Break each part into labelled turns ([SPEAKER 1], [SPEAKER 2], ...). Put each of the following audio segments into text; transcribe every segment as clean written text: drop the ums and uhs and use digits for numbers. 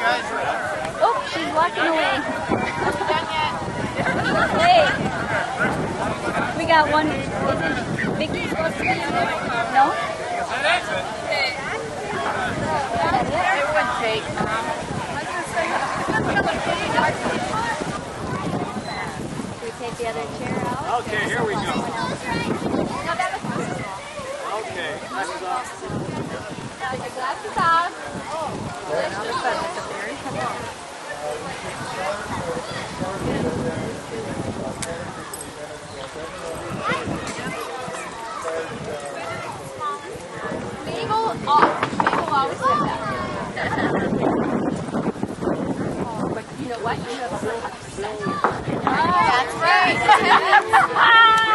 [SPEAKER 1] Oh, she's walking away. Hey, we got one. Isn't Vicky supposed to be in there? No? Everyone take. Should we take the other chair out?
[SPEAKER 2] Okay, here we go. Okay, glasses off.
[SPEAKER 1] Take your glasses off. Mabel always said that. But you know what? You have 100%. That's right.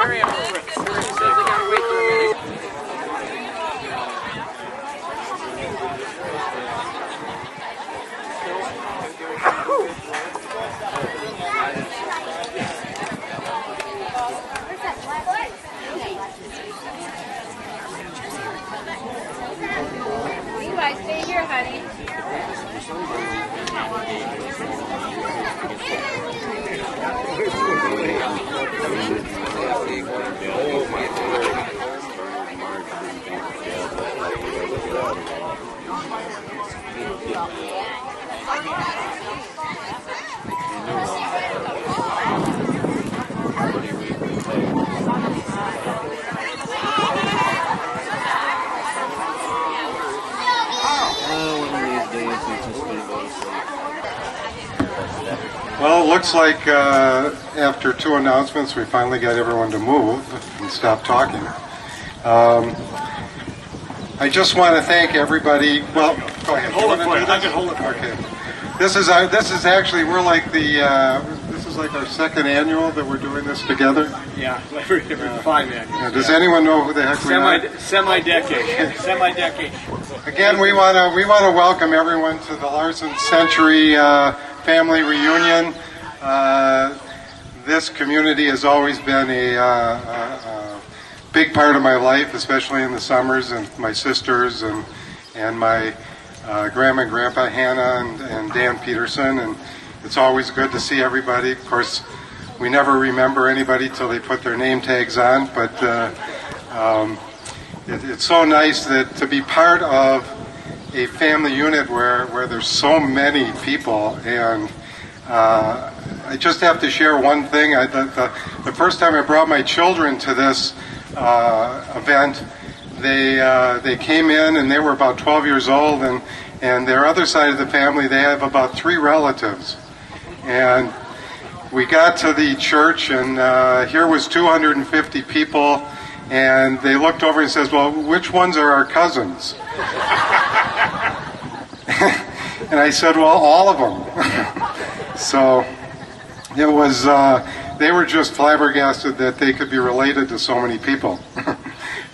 [SPEAKER 2] Very important. Says they gotta wait 3 minutes.
[SPEAKER 1] Levi, stay here, honey.
[SPEAKER 3] Well, it looks like after 2 announcements, we finally got everyone to move and stop talking. I just want to thank everybody. Well, go ahead.
[SPEAKER 2] Hold it for you. I can hold it for you.
[SPEAKER 3] Okay. This is actually, we're like this is like our second annual that we're doing this together.
[SPEAKER 2] Yeah, every 5 annuals.
[SPEAKER 3] Does anyone know who the heck we are?
[SPEAKER 2] Semi-decade. Semi-decade.
[SPEAKER 3] Again, we want to welcome everyone to the Larson Century family reunion. This community has always been a big part of my life, especially in the summers, and my sisters and my grandma and grandpa Hannah and Dan Peterson, and it's always good to see everybody. Of course, we never remember anybody till they put their name tags on, but it's so nice to be part of a family unit where there's so many people. And I just have to share one thing. The first time I brought my children to this event, they came in and they were about 12 years old, and their other side of the family, they have about 3 relatives. And we got to the church, and here was 250 people, and they looked over and says, "Well, which ones are our cousins?" And I said, "Well, all of them." So it was, they were just flabbergasted that they could be related to so many people.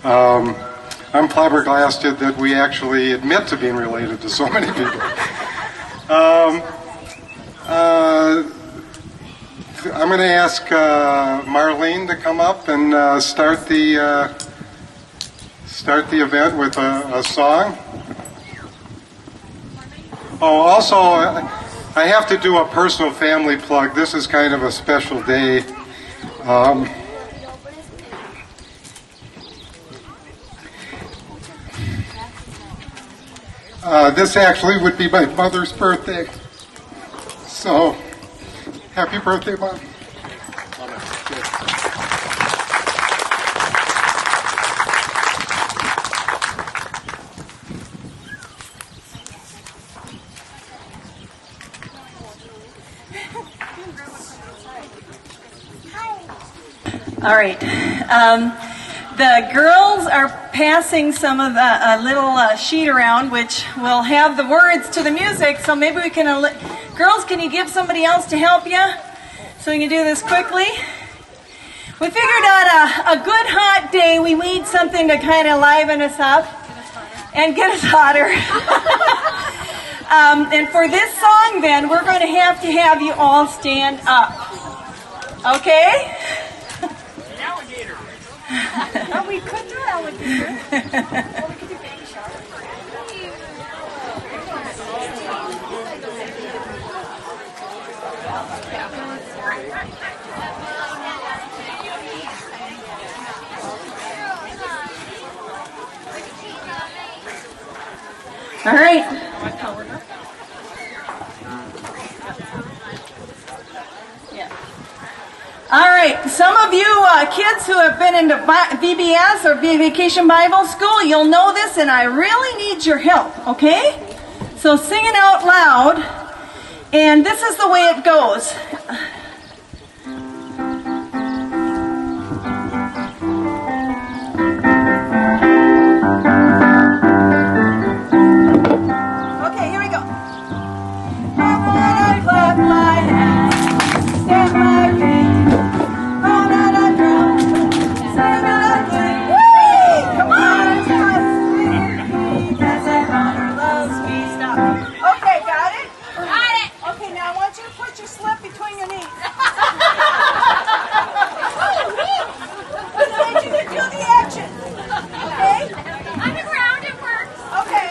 [SPEAKER 3] I'm flabbergasted that we actually admit to being related to so many people. I'm going to ask Marlene to come up and start the event with a song. Oh, also, I have to do a personal family plug. This is kind of a special day. This actually would be my mother's birthday. So, happy birthday, Mom.
[SPEAKER 4] All right. The girls are passing some of the little sheet around, which will have the words to the music. So maybe we can, girls, can you give somebody else to help you? So we can do this quickly. We figured out a good hot day, we need something to kind of liven us up and get us hotter. And for this song, then, we're going to have you all stand up. Okay?
[SPEAKER 1] Oh, we could do alligator. Or we could do baby shark.
[SPEAKER 4] All right. All right. Some of you kids who have been into VBS or Vacation Bible School, you'll know this, and I really need your help, okay? So sing it out loud, and this is the way it goes. Okay, here we go. I clap my hands, stamp my feet, run out a drum, sing a thing. Come on, just me, because everyone loves me. Stop. Okay, got it?
[SPEAKER 1] Got it.
[SPEAKER 4] Okay, now I want you to put your slip between your knees. I need you to do the action. Okay?
[SPEAKER 1] On the ground, it works.
[SPEAKER 4] Okay.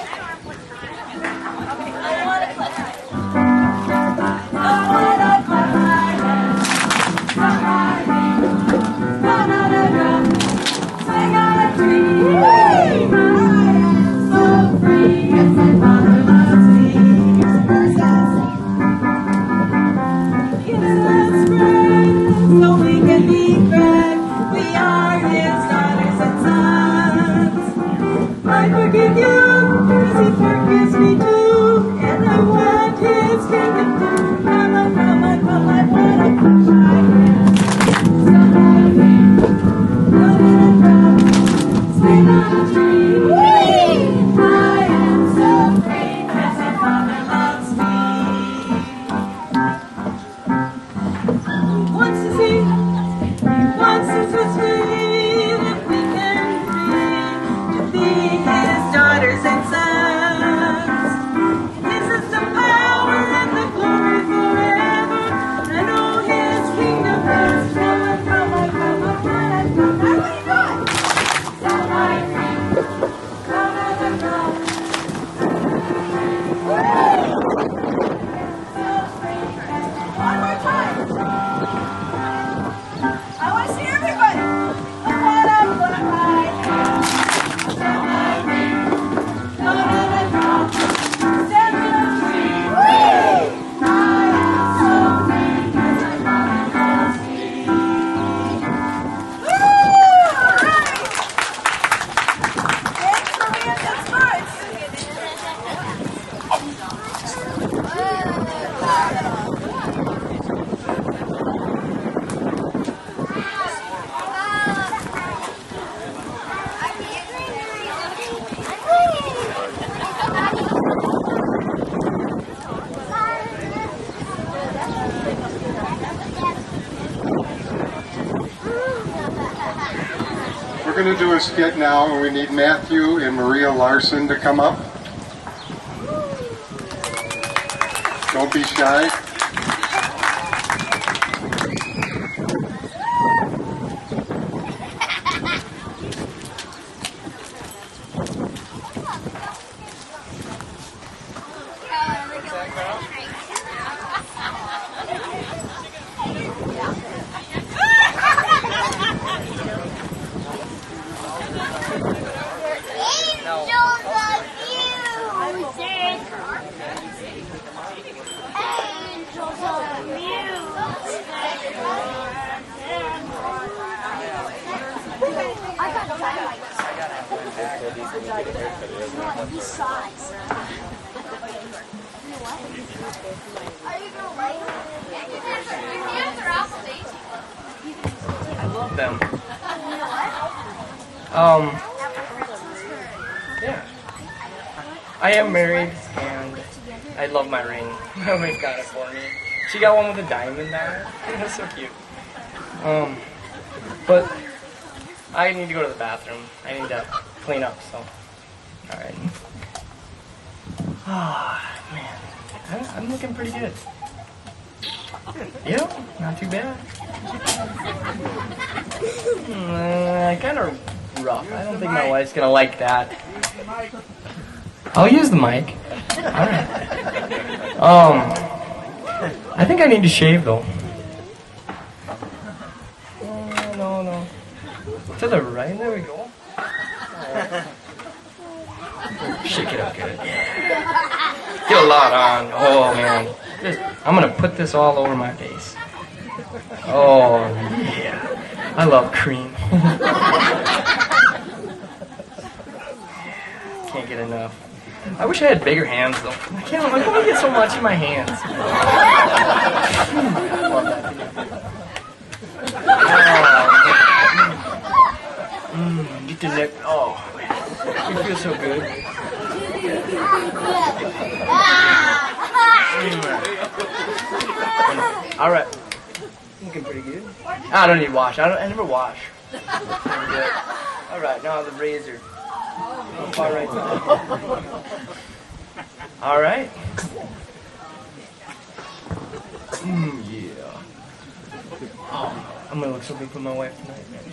[SPEAKER 4] Okay, I want to clap. I want to clap my hands, clap my feet, run on a drum, sing on a tree. I am so free, yes, my Father loves me. Here's the verse. Kiss us, friend, so we can be fed. We are His daughters and sons. I forgive you, because He forgives me too, and I want His kingdom too. Come on, I want to put my hands, stand on a feet, run in a drum, swing on a tree. I am so free, because my Father loves me. Wants to see, wants us to see that we can be, to be His daughters and sons. Gives us the power and the glory forever. I know His kingdom has come. How many times? Set my feet, come on the ground. So free. One more time. I want to see everybody. Come on up, put up my hands. Set my feet, come on the ground. Stand on a tree. I am so free, because my Father loves me. Woo! All right. Thanks for being this much.
[SPEAKER 3] We're going to do a skit now, and we need Matthew and Maria Larson to come up. Don't be shy.
[SPEAKER 2] I love them. Yeah. I am married, and I love my ring. My wife got it for me. She got one with a diamond on it. That's so cute. But I need to go to the bathroom. I need to clean up, so. Alright. Ah, man. I'm looking pretty good. Yeah, not too bad. Kind of rough. I don't think my wife's gonna like that. I'll use the mic. Alright. I think I need to shave though. No. To the right, there we go. Shake it up good. Yeah. Get a lot on. Oh, man. I'm going to put this all over my face. Oh, yeah. I love cream. Can't get enough. I wish I had bigger hands, though. I can't. I only get so much in my hands. Get the neck. Oh, man. It feels so good. All right. Looking pretty good. I don't need wash. I never wash. All right. Now the razor. All right. All right. Yeah. Oh, I'm gonna look so good for my wife tonight, man.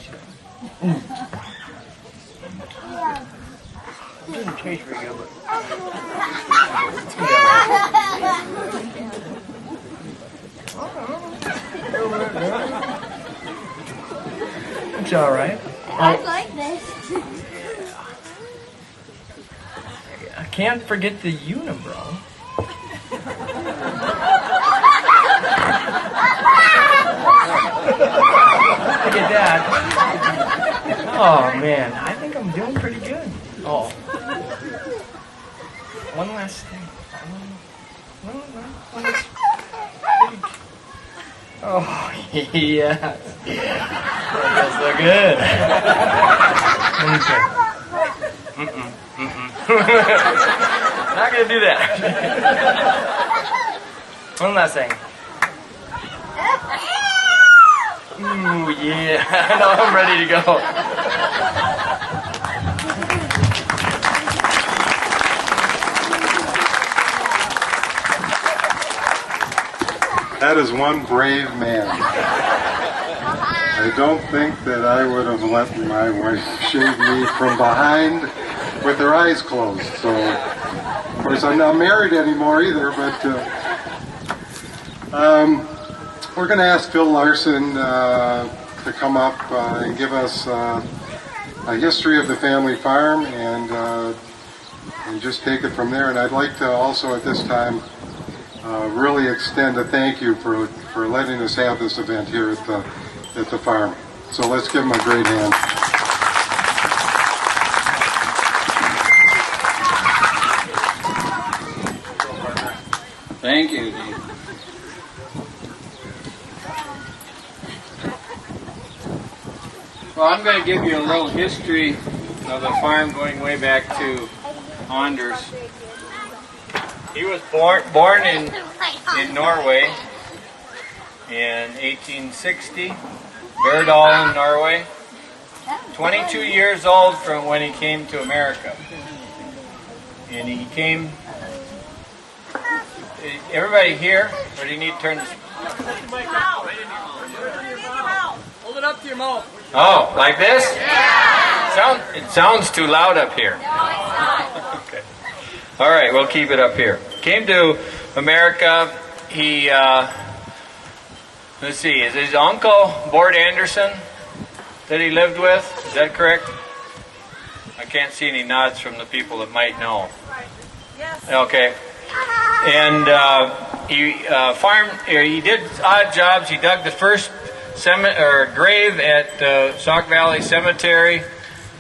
[SPEAKER 2] It doesn't taste very good, but it's gonna be alright. It's alright.
[SPEAKER 1] I like this.
[SPEAKER 2] I can't forget the unibrow. Look at that. Oh man, I think I'm doing pretty good. Oh. One last thing. One last Oh, yes. That feels so good. Not going to do that. One last thing. Ooh, yeah. Now I'm ready to go.
[SPEAKER 3] That is one brave man. I don't think that I would have let my wife shave me from behind with her eyes closed. So, of course, I'm not married anymore either, but we're going to ask Phil Larson to come up and give us a history of the family farm and just take it from there. And I'd like to also at this time really extend a thank you for letting us have this event here at the farm. So let's give them a great hand.
[SPEAKER 5] Thank you, Dean. Well, I'm going to give you a little history of the farm going way back to Anders. He was born in Norway in 1860, Verdal, Norway. 22 years old from when he came to America. And he came... Everybody here? Or do you need to turn this...
[SPEAKER 2] Hold it up to your mouth.
[SPEAKER 5] Oh, like this? Yeah. It sounds too loud up here.
[SPEAKER 1] No, it's not.
[SPEAKER 5] Okay. All right, we'll keep it up here. Came to America. He, let's see, is his uncle Bort Anderson that he lived with? Is that correct? I can't see any nods from the people that might know.
[SPEAKER 4] Yes.
[SPEAKER 5] Okay. And he farmed. He did odd jobs. He dug the first grave at Sauk Valley Cemetery,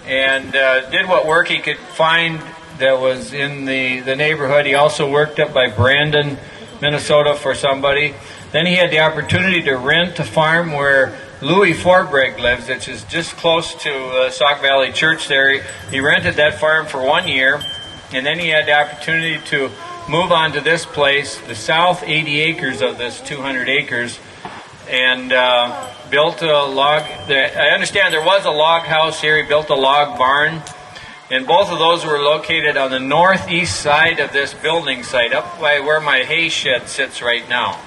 [SPEAKER 5] and did what work he could find that was in the neighborhood. He also worked up by Brandon, Minnesota for somebody. Then he had the opportunity to rent a farm where Louis Forbreg lives, which is just close to Sauk Valley Church there. He rented that farm for 1 year, and then he had the opportunity to move on to this place, the south 80 acres of this 200 acres, and built a log. I understand there was a log house here. He built a log barn, and both of those were located on the northeast side of this building site, up by where my hay shed sits right now.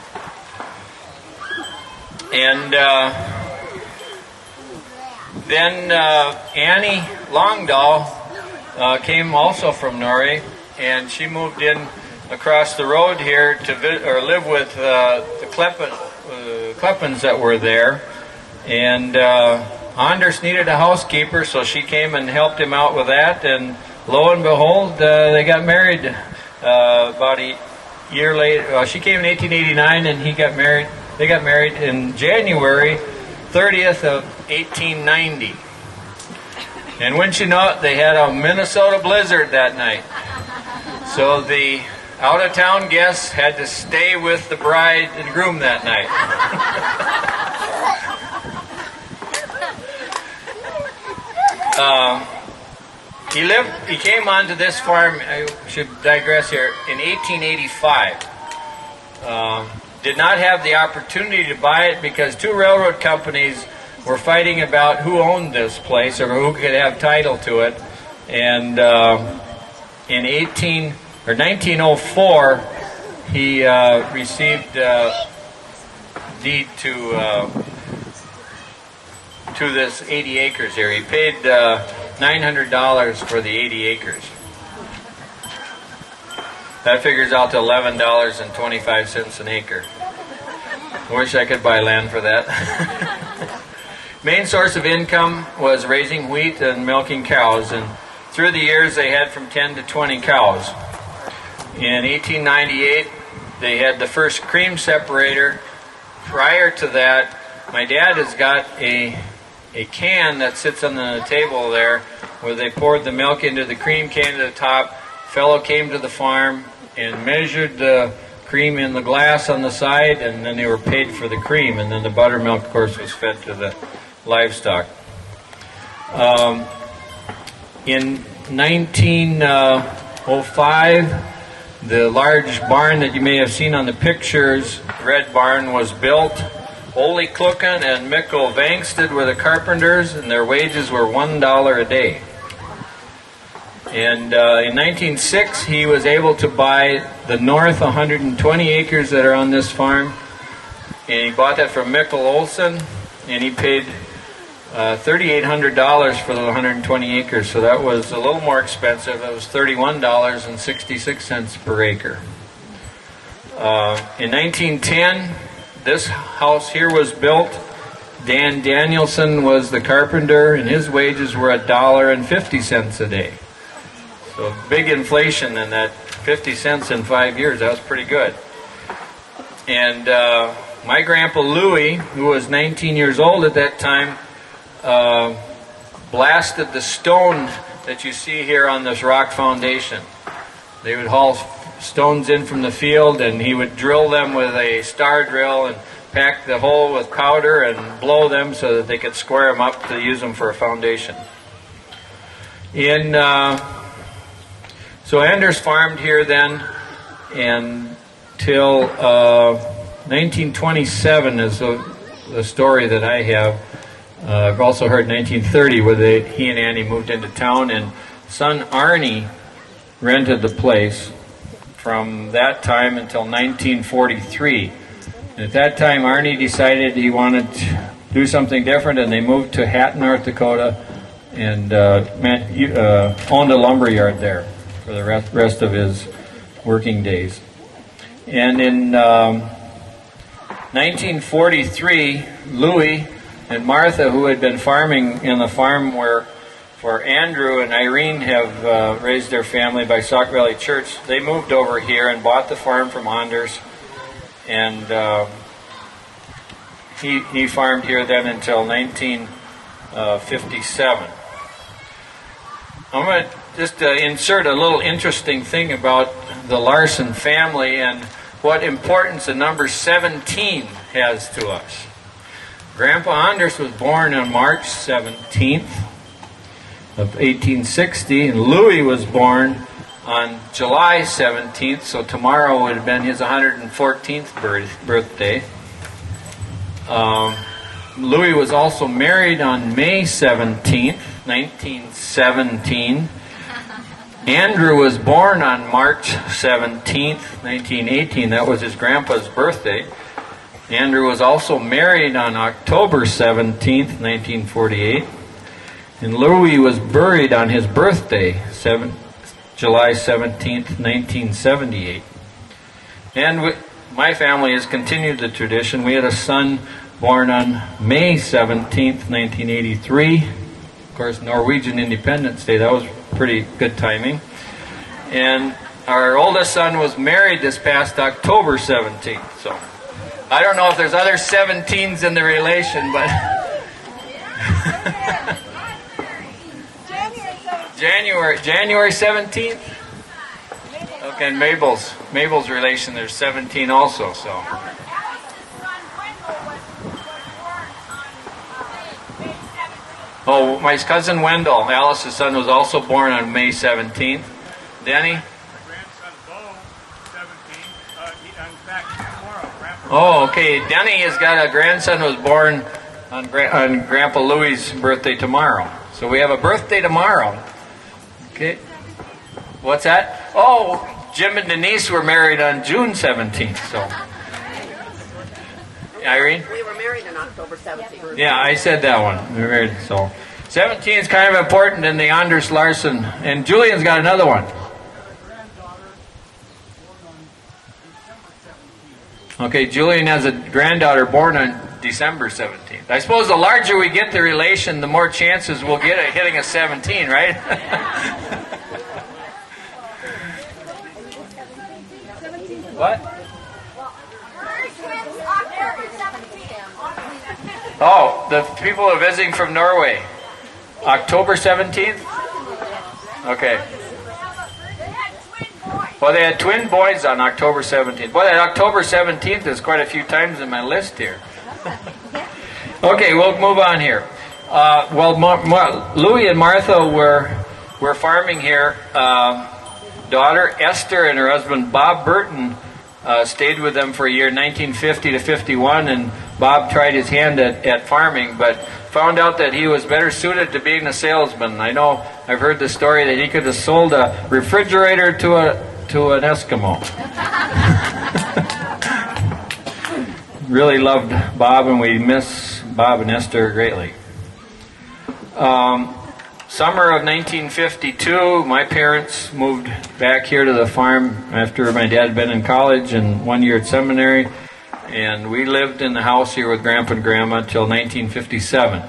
[SPEAKER 5] And then Annie Longdahl came also from Norway, and she moved in across the road here to live with the Kleppens that were there. And Anders needed a housekeeper, so she came and helped him out with that. And lo and behold, they got married about a year later. Well, she came in 1889, and he got married. They got married in January 30th of 1890. And wouldn't you know it, they had a Minnesota blizzard that night. So the out-of-town guests had to stay with the bride and groom that night. He came onto this farm, I should digress here, in 1885. Did not have the opportunity to buy it because two railroad companies were fighting about who owned this place or who could have title to it. And in 1904, he received deed to this 80 acres here. He paid $900 for the 80 acres. That figures out to $11.25 an acre. I wish I could buy land for that. Main source of income was raising wheat and milking cows, and through the years they had from 10 to 20 cows. In 1898, they had the first cream separator. Prior to that, my dad has got a can that sits on the table there where they poured the milk into the cream can to the top. Fellow came to the farm and measured the cream in the glass on the side, and then they were paid for the cream, and then the buttermilk, of course, was fed to the livestock. In 1905, the large barn that you may have seen on the pictures, red barn, was built. Ole Klucken and Mikkel Vangsted were the carpenters, and their wages were $1 a day. And in 1906, he was able to buy the north 120 acres that are on this farm, and he bought that from Mikkel Olsen, and he paid $3,800 for the 120 acres, so that was a little more expensive. It was $31.66 per acre. In 1910, this house here was built. Dan Danielson was the carpenter, and his wages were $1.50 a day. So big inflation in that 50 cents in 5 years. That was pretty good. And my grandpa Louis, who was 19 years old at that time, blasted the stone that you see here on this rock foundation. They would haul stones in from the field, and he would drill them with a star drill and pack the hole with powder and blow them so that they could square them up to use them for a foundation. So Anders farmed here then until 1927 is the story that I have. I've also heard 1930 where he and Annie moved into town, and son Arnie rented the place from that time until 1943. And at that time, Arnie decided he wanted to do something different, and they moved to Hatton, North Dakota, and owned a lumber yard there for the rest of his working days. And in 1943, Louis and Martha, who had been farming in the farm where Andrew and Irene have raised their family by Sauk Valley Church, they moved over here and bought the farm from Anders, and he farmed here then until 1957. I'm going to just insert a little interesting thing about the Larson family and what importance the number 17 has to us. Grandpa Anders was born on March 17th of 1860, and Louis was born on July 17th, so tomorrow would have been his 114th birthday. Louis was also married on May 17th, 1917. Andrew was born on March 17th, 1918. That was his grandpa's birthday. Andrew was also married on October 17th, 1948. And Louis was buried on his birthday, July 17th, 1978. And my family has continued the tradition. We had a son born on May 17th, 1983. Of course, Norwegian Independence Day. That was pretty good timing. And our oldest son was married this past October 17th. So I don't know if there's other 17s in the relation, but January 17th. Okay, and Mabel's relation, there's 17 also. So. Oh, my cousin Wendell, Alice's son, was also born on May 17th. Denny?
[SPEAKER 6] My grandson Bo, 17. In fact, tomorrow, Grandpa.
[SPEAKER 5] Oh, okay. Denny has got a grandson who was born on Grandpa Louie's birthday tomorrow. So we have a birthday tomorrow. Okay. What's that? Oh, Jim and Denise were married on June 17th. So, Irene?
[SPEAKER 7] We were married on October 17th.
[SPEAKER 5] Yeah, I said that one. We were married. So 17 is kind of important in the Anders Larson. And Julian's got another one. Okay, Julian has a granddaughter born on December 17th. I suppose the larger we get the relation, the more chances we'll get at hitting a 17, right? What? Oh, the people are visiting from Norway. October 17th? Okay. Well, they had twin boys on October 17th. Boy, that October 17th is quite a few times in my list here. Okay, we'll move on here. Louie and Martha were farming here. Daughter Esther and her husband Bob Burton stayed with them for a year, 1950 to 51, and Bob tried his hand at farming, but found out that he was better suited to being a salesman. I know I've heard the story that he could have sold a refrigerator to an Eskimo. Really loved Bob, and we miss Bob and Esther greatly. Summer of 1952, my parents moved back here to the farm after my dad had been in college and 1 year at seminary, and we lived in the house here with Grandpa and Grandma till 1957.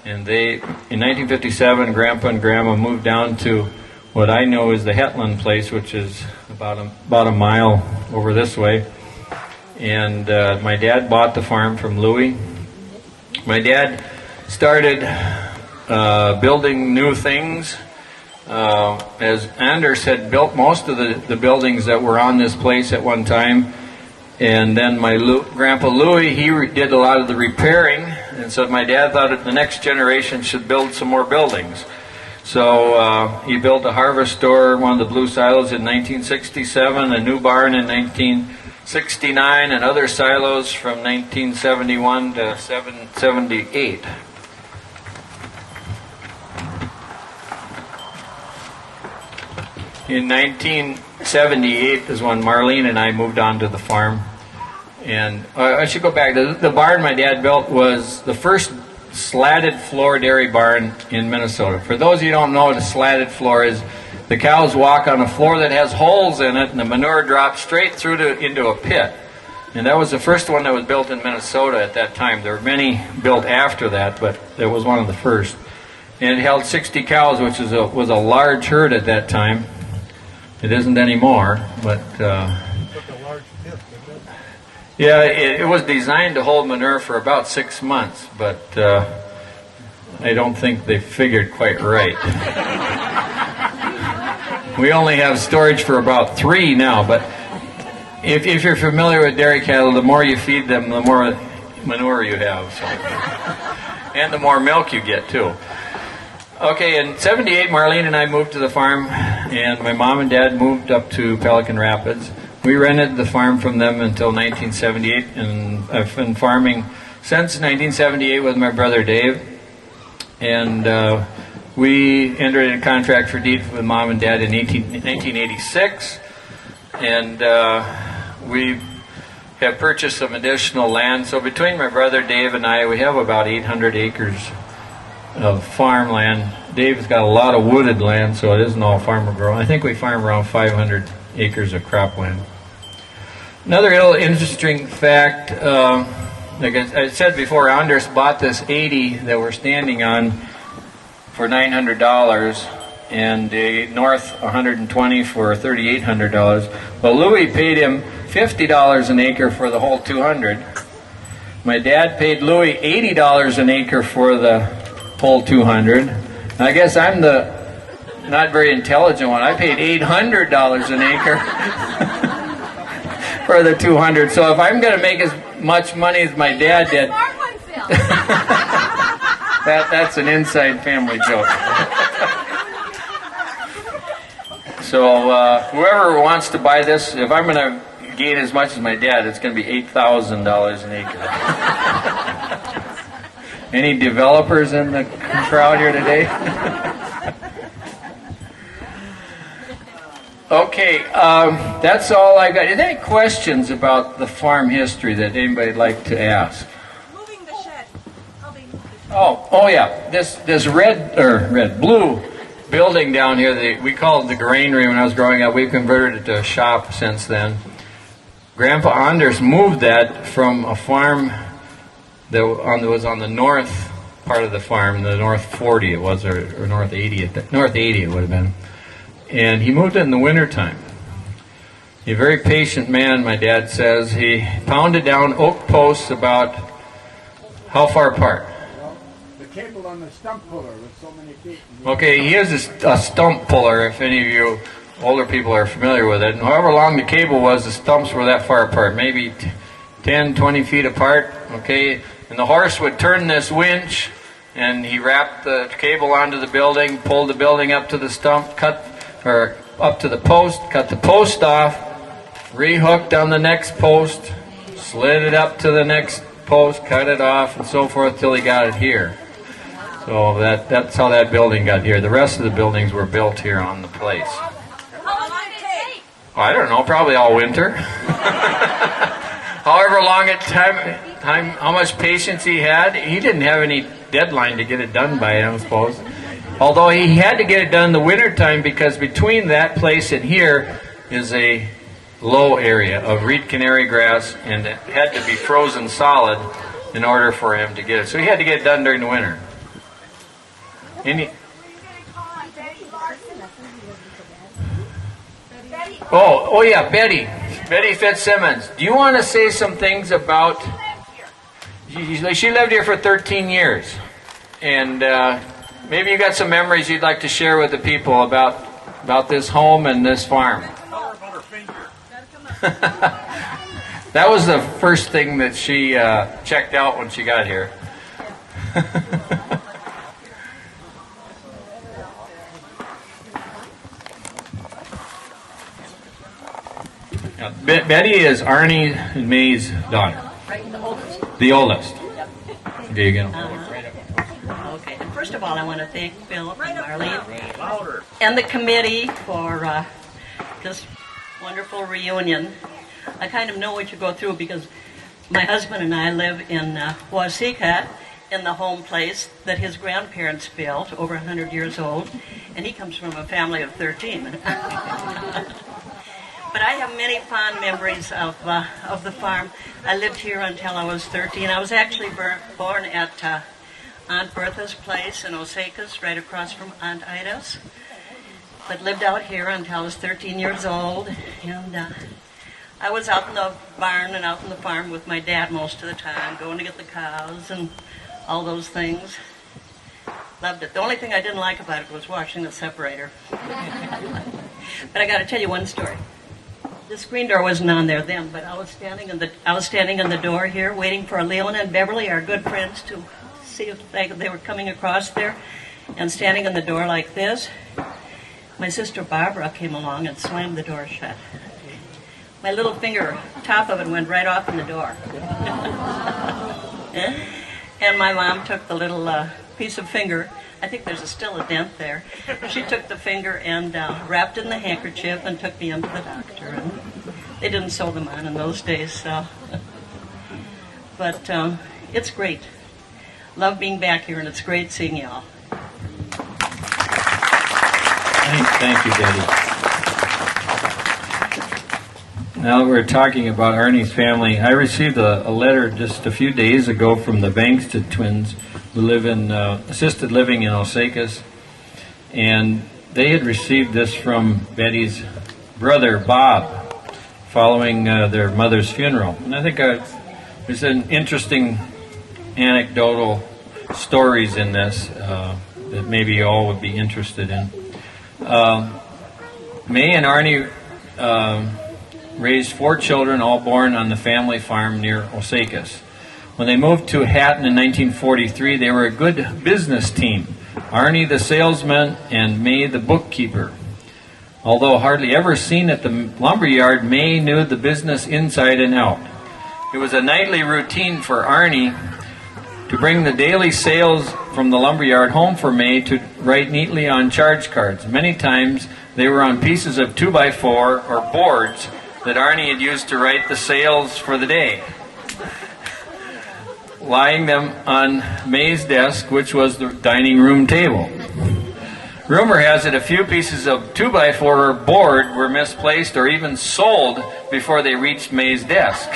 [SPEAKER 5] And in 1957, Grandpa and Grandma moved down to what I know is the Hetland place, which is about a mile over this way. And my dad bought the farm from Louie. My dad started building new things. As Anders had built most of the buildings that were on this place at one time. And then my Grandpa Louie, he did a lot of the repairing. And so my dad thought that the next generation should build some more buildings. So he built a harvest store, one of the blue silos in 1967, a new barn in 1969, and other silos from 1971 to 78. In 1978 is when Marlene and I moved on to the farm. And I should go back. The barn my dad built was the first slatted floor dairy barn in Minnesota. For those of you who don't know what a slatted floor is, the cows walk on a floor that has holes in it, and the manure drops straight through into a pit. And that was the first one that was built in Minnesota at that time. There were many built after that, but it was one of the first. And it held 60 cows, which was a large herd at that time. It isn't anymore, but yeah, it was designed to hold manure for about 6 months, but I don't think they figured quite right. We only have storage for about 3 now, but if you're familiar with dairy cattle, the more you feed them, the more manure you have, so. And the more milk you get too. Okay, in 78, Marlene and I moved to the farm, and my mom and dad moved up to Pelican Rapids. We rented the farm from them until 1978, and I've been farming since 1978 with my brother Dave. And we entered a contract for deed with mom and dad in 1986, and we have purchased some additional land. So between my brother Dave and I, we have about 800 acres of farmland. Dave's got a lot of wooded land, so it isn't all farmer grown. I think we farm around 500 acres of cropland. Another little interesting fact, like I said before, Anders bought this 80 that we're standing on for $900, and the north 120 for $3,800. Well, Louis paid him $50 an acre for the whole 200. My dad paid Louis $80 an acre for the whole 200. I guess I'm the not very intelligent one. I paid $800 an acre for the 200. So if I'm going to make as much money as my dad did, that's an inside family joke. So whoever wants to buy this, if I'm going to gain as much as my dad, it's going to be $8,000 an acre. Any developers in the crowd here today? Okay, that's all I got. Are there any questions about the farm history that anybody'd like to ask?
[SPEAKER 4] Moving the shed.
[SPEAKER 5] Oh yeah. This blue building down here, we called it the granary when I was growing up. We've converted it to a shop since then. Grandpa Anders moved that from a farm that was on the north part of the farm, the north 40 it was, or north 80. North 80 it would have been. And he moved it in the wintertime. A very patient man, my dad says. He pounded down oak posts about how far apart?
[SPEAKER 6] The cable on the stump puller with so many feet.
[SPEAKER 5] Okay, he has a stump puller, if any of you older people are familiar with it. And however long the cable was, the stumps were that far apart, maybe 10, 20 feet apart. Okay, and the horse would turn this winch, and he wrapped the cable onto the building, pulled the building up to the stump, up to the post, cut the post off, rehooked on the next post, slid it up to the next post, cut it off, and so forth till he got it here. So that's how that building got here. The rest of the buildings were built here on the place.
[SPEAKER 1] How long did it take?
[SPEAKER 5] I don't know, probably all winter. However long how much patience he had, he didn't have any deadline to get it done by, I suppose. Although he had to get it done in the wintertime because between that place and here is a low area of reed canary grass, and it had to be frozen solid in order for him to get it. So he had to get it done during the winter. Oh yeah, Betty Fitzsimmons. Do you want to say some things about? She lived here for 13 years, and maybe you got some memories you'd like to share with the people about this home and this farm. That was the first thing that she checked out when she got here. Now, Betty is Arnie and May's daughter.
[SPEAKER 7] Right, the oldest.
[SPEAKER 5] The oldest. There you go.
[SPEAKER 7] Okay, and first of all, I want to thank Philip and Marlene and the committee for this wonderful reunion. I kind of know what you go through because my husband and I live in Waseca, in the home place that his grandparents built, over 100 years old, and he comes from a family of 13. But I have many fond memories of the farm. I lived here until I was 13. I was actually born at Aunt Bertha's place in Osakis, right across from Aunt Ida's. But lived out here until I was 13 years old. And I was out in the barn and out in the farm with my dad most of the time, going to get the cows and all those things. Loved it. The only thing I didn't like about it was washing the separator. But I got to tell you one story. The screen door wasn't on there then, but I was standing in the door here, waiting for Leona and Beverly, our good friends, to see if they were coming across there, and standing in the door like this. My sister Barbara came along and slammed the door shut. My little finger, top of it, went right off in the door. And my mom took the little piece of finger. I think there's still a dent there. She took the finger and wrapped it in the handkerchief and took me into the doctor. And they didn't sew them on in those days, so. But it's great. Love being back here, and it's great seeing y'all.
[SPEAKER 5] Thank you, Betty. Now that we're talking about Arnie's family, I received a letter just a few days ago from the Bankston twins who live in assisted living in Osakis. And they had received this from Betty's brother, Bob, following their mother's funeral. And I think there's an interesting anecdotal stories in this that maybe you all would be interested in. May and Arnie raised 4 children, all born on the family farm near Osakis. When they moved to Hatton in 1943, they were a good business team. Arnie the salesman and May the bookkeeper. Although hardly ever seen at the lumberyard, May knew the business inside and out. It was a nightly routine for Arnie to bring the daily sales from the lumberyard home for May to write neatly on charge cards. Many times they were on pieces of 2x4 or boards that Arnie had used to write the sales for the day, lying them on May's desk, which was the dining room table. Rumor has it a few pieces of 2x4 or board were misplaced or even sold before they reached May's desk.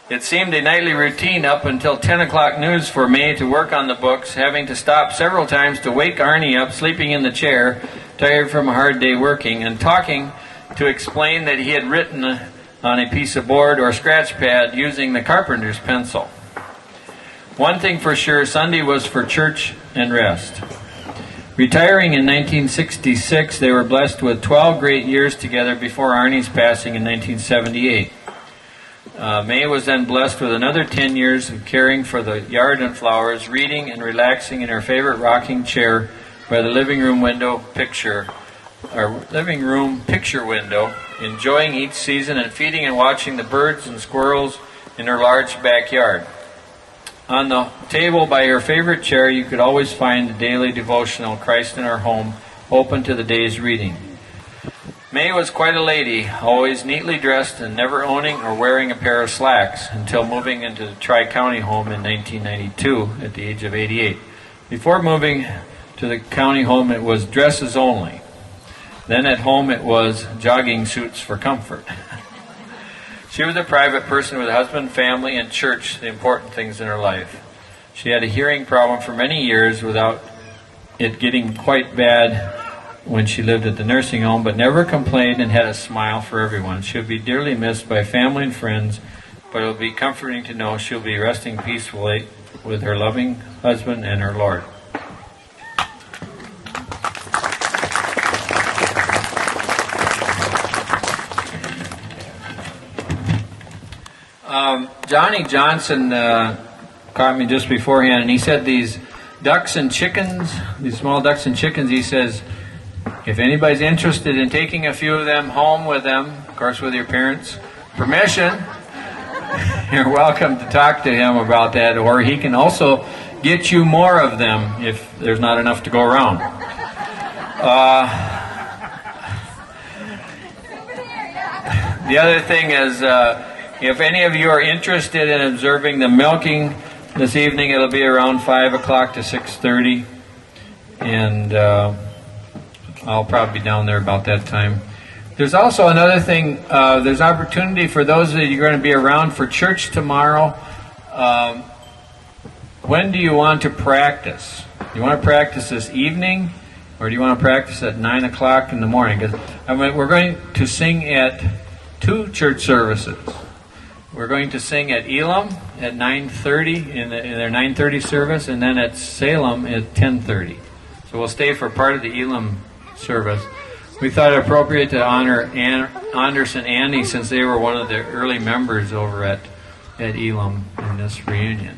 [SPEAKER 5] It seemed a nightly routine up until 10 o'clock news for May to work on the books, having to stop several times to wake Arnie up, sleeping in the chair, tired from a hard day working, and talking to explain that he had written on a piece of board or scratch pad using the carpenter's pencil. One thing for sure, Sunday was for church and rest. Retiring in 1966, they were blessed with 12 great years together before Arnie's passing in 1978. May was then blessed with another 10 years of caring for the yard and flowers, reading and relaxing in her favorite rocking chair by the living room picture window, enjoying each season and feeding and watching the birds and squirrels in her large backyard. On the table by her favorite chair, you could always find the daily devotional, Christ in Our Home, open to the day's reading. May was quite a lady, always neatly dressed and never owning or wearing a pair of slacks until moving into the Tri-County home in 1992 at the age of 88. Before moving to the county home, it was dresses only. Then at home, it was jogging suits for comfort. She was a private person with a husband, family, and church, the important things in her life. She had a hearing problem for many years without it getting quite bad when she lived at the nursing home, but never complained and had a smile for everyone. She'll be dearly missed by family and friends, but it'll be comforting to know she'll be resting peacefully with her loving husband and her Lord. Johnny Johnson caught me just beforehand, and he said these ducks and chickens, these small ducks and chickens, he says, if anybody's interested in taking a few of them home with them, of course with your parents' permission, you're welcome to talk to him about that, or he can also get you more of them if there's not enough to go around. The other thing is, if any of you are interested in observing the milking this evening, it'll be around 5 o'clock to 6:30, and I'll probably be down there about that time. There's also another thing, there's opportunity for those that you're going to be around for church tomorrow. When do you want to practice? Do you want to practice this evening, or do you want to practice at 9 o'clock in the morning? Because we're going to sing at 2 church services. We're going to sing at Elam at 9:30 in their 9:30 service, and then at Salem at 10:30. So we'll stay for part of the Elam service. We thought it appropriate to honor Anders and Andy, since they were one of the early members over at Elam in this reunion.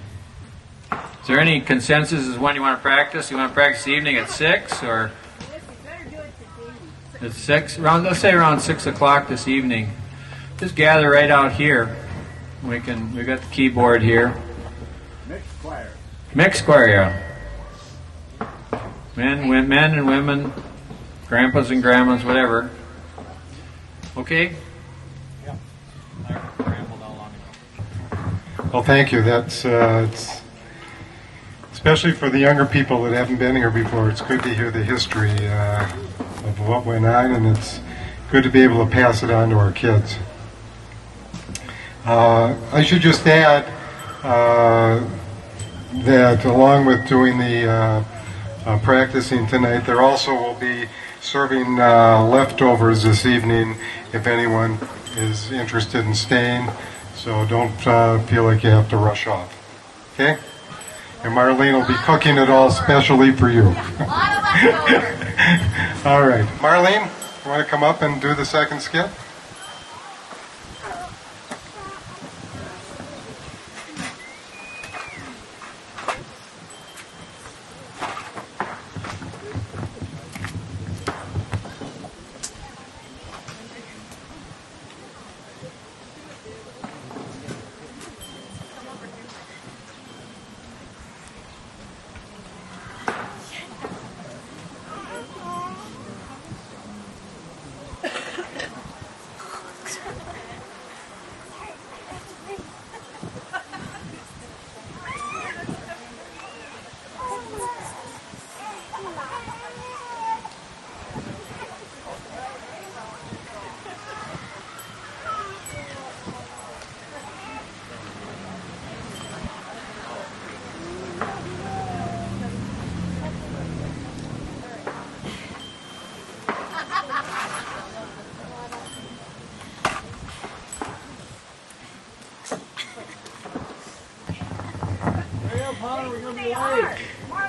[SPEAKER 5] Is there any consensus as when you want to practice? You want to practice the evening at 6 or at 6? Let's say around 6 o'clock this evening. Just gather right out here. We got the keyboard here. Mixed choir, yeah. Men and women, grandpas and grandmas, whatever. Okay? Yeah. I rambled all long enough.
[SPEAKER 3] Well, thank you. That's it's, especially for the younger people that haven't been here before. It's good to hear the history of what went on, and it's good to be able to pass it on to our kids. I should just add that along with doing the practicing tonight. There also will be serving leftovers this evening if anyone is interested in staying. So don't feel like you have to rush off. Okay? And Marlene will be cooking it all specially for you. All right. Marlene, you want to come up and do the second skit?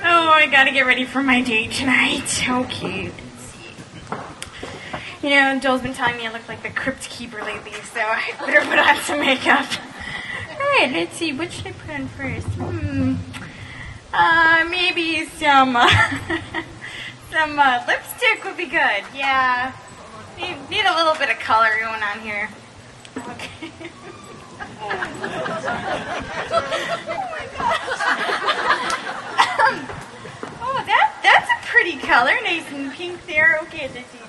[SPEAKER 8] Oh, I gotta get ready for my date tonight. Okay, let's see. You know, Joel's been telling me I look like the crypt keeper lately, so I better put on some makeup. Alright, let's see, what should I put on first? Maybe some, some lipstick would be good. Yeah, need a little bit of color going on here. Okay. Oh my gosh. Oh, that's a pretty color, nice and pink there. Okay, let's see.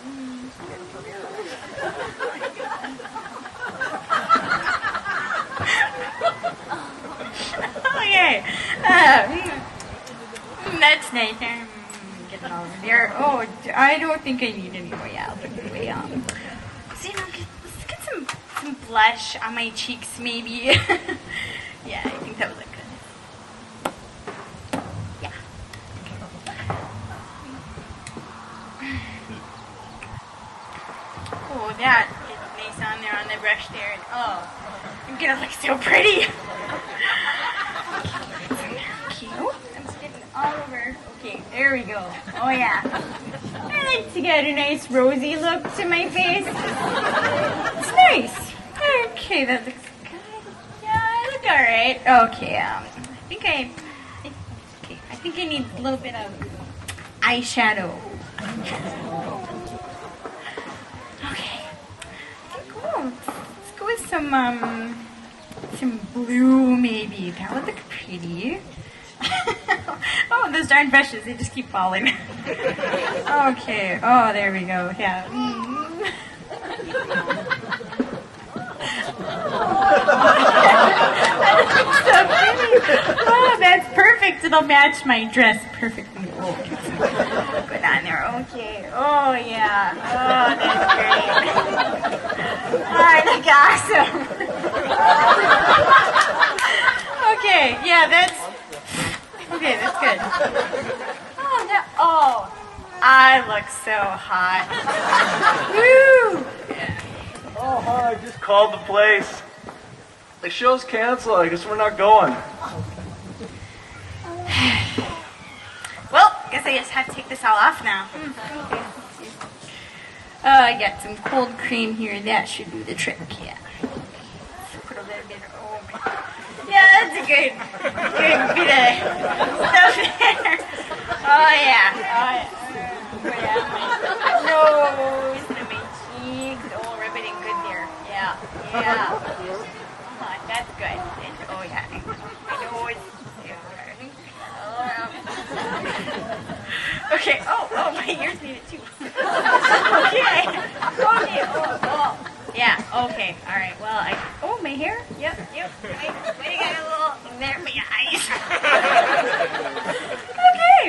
[SPEAKER 8] Okay, that's nice. Get it all over there. Oh, I don't think I need any more. Yeah, I'll put it away. See, let's get some blush on my cheeks, maybe. Yeah, I think that would look good. Yeah. Oh, that is nice on there on the brush there. And, oh, I'm gonna look so pretty. Okay. Oh, I'm getting all over. Okay, there we go. Oh yeah. I like to get a nice rosy look to my face. It's nice. Okay, that looks good. Yeah, I look alright. Okay, I think I need a little bit of eyeshadow. Okay. Let's go with some blue maybe. That would look pretty. Oh, those darn brushes, they just keep falling. Okay. Oh, there we go. Yeah. So pretty. Oh, that's perfect. It'll match my dress perfectly. Oh, okay. Put on there. Okay. Oh, yeah. Oh, that's great. I look awesome. Okay. Yeah, that's good. Oh, I look so hot. Woo!
[SPEAKER 9] Oh, hi, I just called the place. The show's canceled. I guess we're not going.
[SPEAKER 8] Well, guess I just have to take this all off now. Okay. I got some cold cream here. That should do the trick. Yeah. Put a little bit. Oh my. Yeah, that's a good bit of stuff there. Oh yeah. Put it on my nose and my cheeks. Oh, rub it in good there. Yeah. That's good. Oh yeah. My nose. Okay. Oh, my ears need it too. Okay. Oh. Yeah. Okay. All right. Well, my hair. Yep. I got a little there. My eyes. Okay.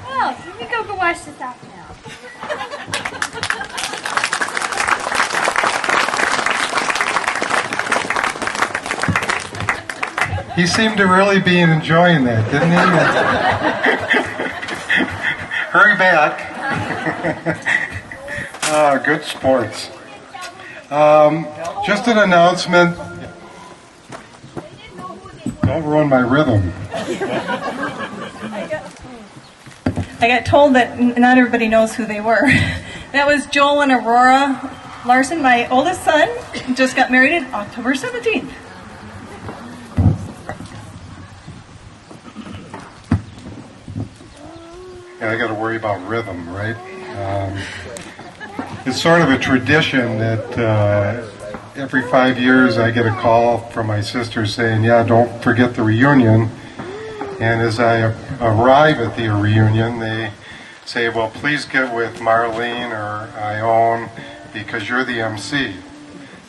[SPEAKER 8] Well, let me go wash this off now.
[SPEAKER 3] He seemed to really be enjoying that, didn't he? hurry back. Good sports. Just an announcement. Don't ruin my rhythm.
[SPEAKER 4] I got told that not everybody knows who they were. That was Joel and Aurora Larson, my oldest son, just got married on October 17th.
[SPEAKER 3] Yeah, I got to worry about rhythm, right? It's sort of a tradition that every 5 years I get a call from my sister saying, yeah, don't forget the reunion. And as I arrive at the reunion, they say, well, please get with Marlene or Ione because you're the MC.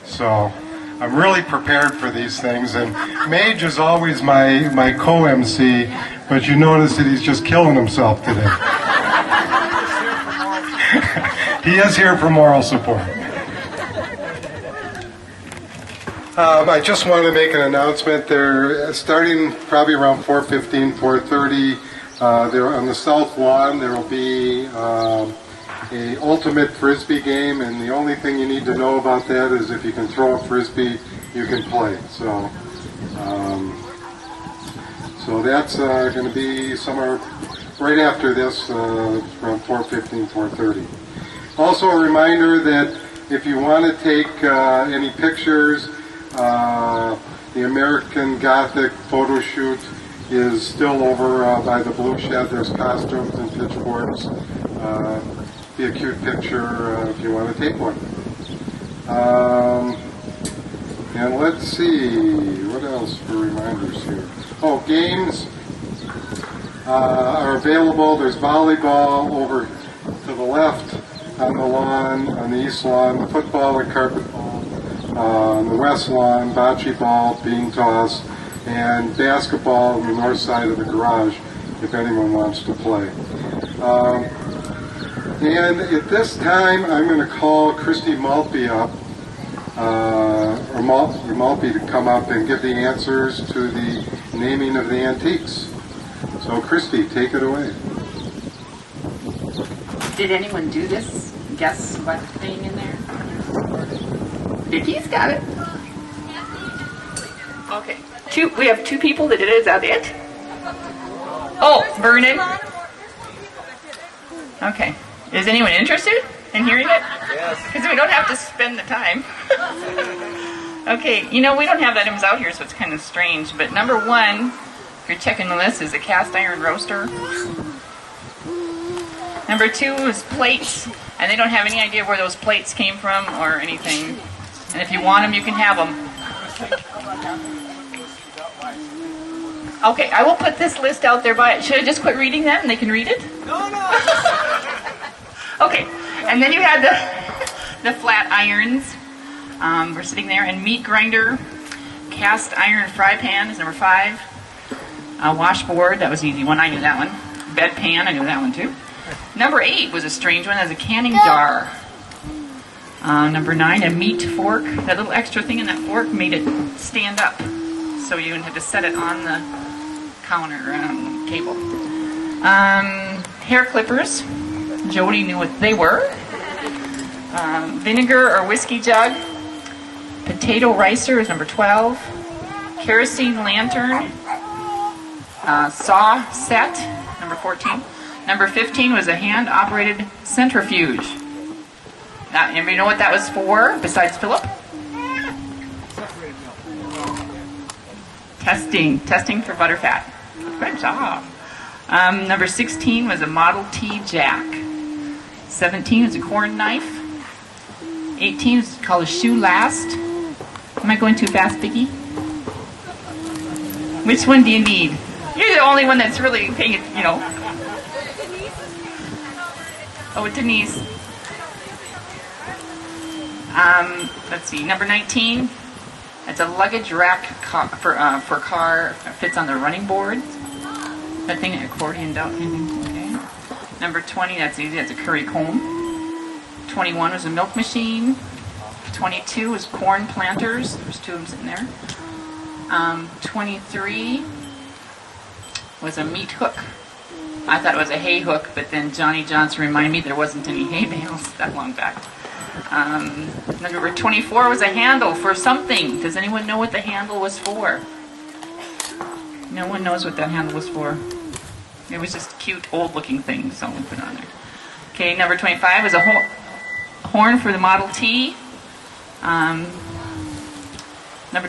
[SPEAKER 3] So I'm really prepared for these things. And Mage is always my co-MC, but you notice that he's just killing himself today. He is here for moral support. I just want to make an announcement. They're starting probably around 4:15, 4:30. They're on the south lawn. There will be a ultimate frisbee game, and the only thing you need to know about that is if you can throw a frisbee, you can play. So that's going to be somewhere right after this, around 4:15, 4:30. Also, a reminder that if you want to take any pictures, the American Gothic photo shoot is still over by the Blue Shed. There's costumes and pitchforks. Be a cute picture if you want to take one. And let's see, what else for reminders here? Oh, games are available. There's volleyball over to the left on the lawn, on the east lawn, football and carpet ball. On the west lawn, bocce ball, bean toss, and basketball on the north side of the garage, if anyone wants to play. And at this time, I'm going to call Christy Maltby up, or Maltby to come up and give the answers to the naming of the antiques. So Christy, take it away.
[SPEAKER 10] Did anyone do this? Guess what's being in there? Vicky's got it. Okay. We have two people that did it. Is that it? Oh, Vernon. Okay. Is anyone interested in hearing it? Yes. Because we don't have to spend the time. Okay. You know, we don't have items out here, so it's kind of strange. But number one, if you're checking the list, is a cast iron roaster. Number two is plates, and they don't have any idea where those plates came from or anything. And if you want them, you can have them. Okay, I will put this list out there by. Should I just quit reading them and they can read it? No. Okay, and then you had the flat irons. We're sitting there, and meat grinder, cast iron fry pan is number 5. Washboard, that was easy one. I knew that one. Bedpan, I knew that one too. Number 8 was a strange one. That's a canning jar. Number 9, a meat fork. That little extra thing in that fork made it stand up, so you didn't have to set it on the counter table. Hair clippers. Jody knew what they were. Vinegar or whiskey jug. Potato ricer is number 12. Kerosene lantern. Saw set, number 14. Number 15 was a hand-operated centrifuge. Now, anybody know what that was for, besides Philip? Testing for butterfat. Good job. Number 16 was a Model T jack. 17 is a corn knife. 18 is called a shoe last. Am I going too fast, Vicki? Which one do you need? You're the only one that's really paying it, you know. Oh, Denise. Let's see, number 19. It's a luggage rack for car. It fits on the running board. That thing, accordion down. Okay. Number 20, that's easy. That's a curry comb. 21 was a milk machine. 22 was corn planters. There's 2 of them sitting there. 23 was a meat hook. I thought it was a hay hook, but then Johnny Johnson reminded me there wasn't any hay bales that long back. Number 24 was a handle for something. Does anyone know what the handle was for? No one knows what that handle was for. It was just a cute, old-looking thing someone put on there. Okay, number 25 was a horn for the Model T. Number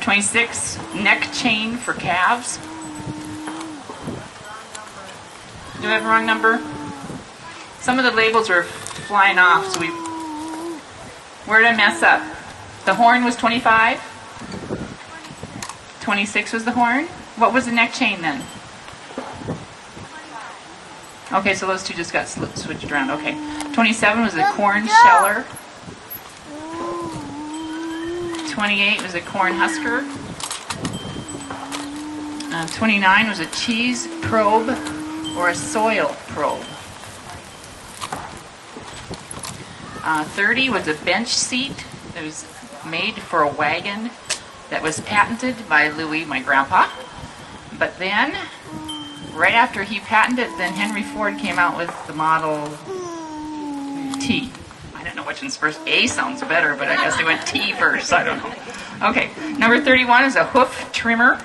[SPEAKER 10] 26, neck chain for calves. Do I have a wrong number? Some of the labels were flying off, so where did I mess up? The horn was 25. 26 was the horn. What was the neck chain then? Okay, so those two just got switched around. Okay. 27 was a corn sheller. 28 was a corn husker. 29 was a cheese probe or a soil probe. 30 was a bench seat that was made for a wagon that was patented by Louis, my grandpa. But then, right after he patented it, then Henry Ford came out with the Model T. I don't know which one's first. A sounds better, but I guess they went T first. I don't know. Okay, number 31 is a hoof trimmer.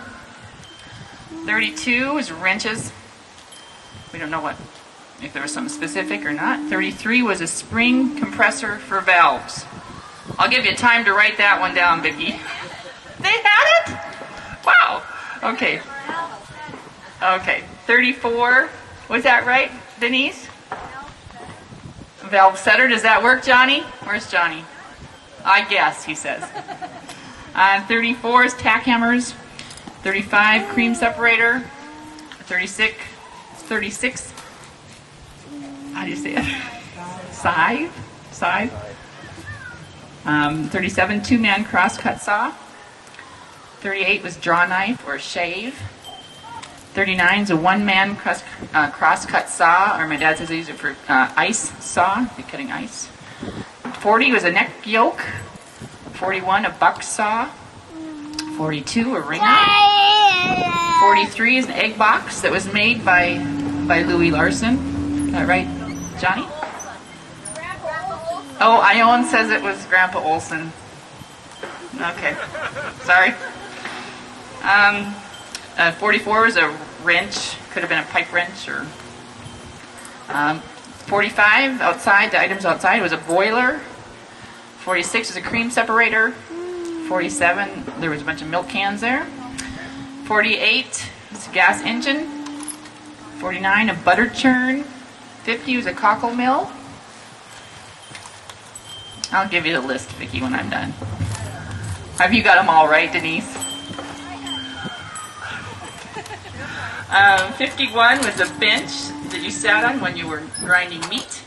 [SPEAKER 10] 32 is wrenches. We don't know if there was something specific or not. 33 was a spring compressor for valves. I'll give you time to write that one down, Vicki. They had it? Wow. Okay. Okay. 34. Was that right, Denise? Valve setter. Does that work, Johnny? Where's Johnny? I guess, he says. 34 is tack hammers. 35, cream separator. 36, how do you say it? Scythe. 37, two-man cross-cut saw. 38 was draw knife or shave. 39 is a one-man cross-cut saw, or my dad says they use it for ice saw, be cutting ice. 40 was a neck yoke. 41, a buck saw. 42, a ringer. 43 is an egg box that was made by Louis Larson. Is that right, Johnny? Oh, Ione says it was Grandpa Olson. Okay, sorry. 44 was a wrench, could have been a pipe wrench, or 45 outside, the items outside was a boiler. 46 is a cream separator. 47, there was a bunch of milk cans there. 48 is a gas engine. 49, a butter churn. 50 was a cockle mill. I'll give you the list, Vicki, when I'm done. Have you got them all right, Denise? 51 was a bench that you sat on when you were grinding meat.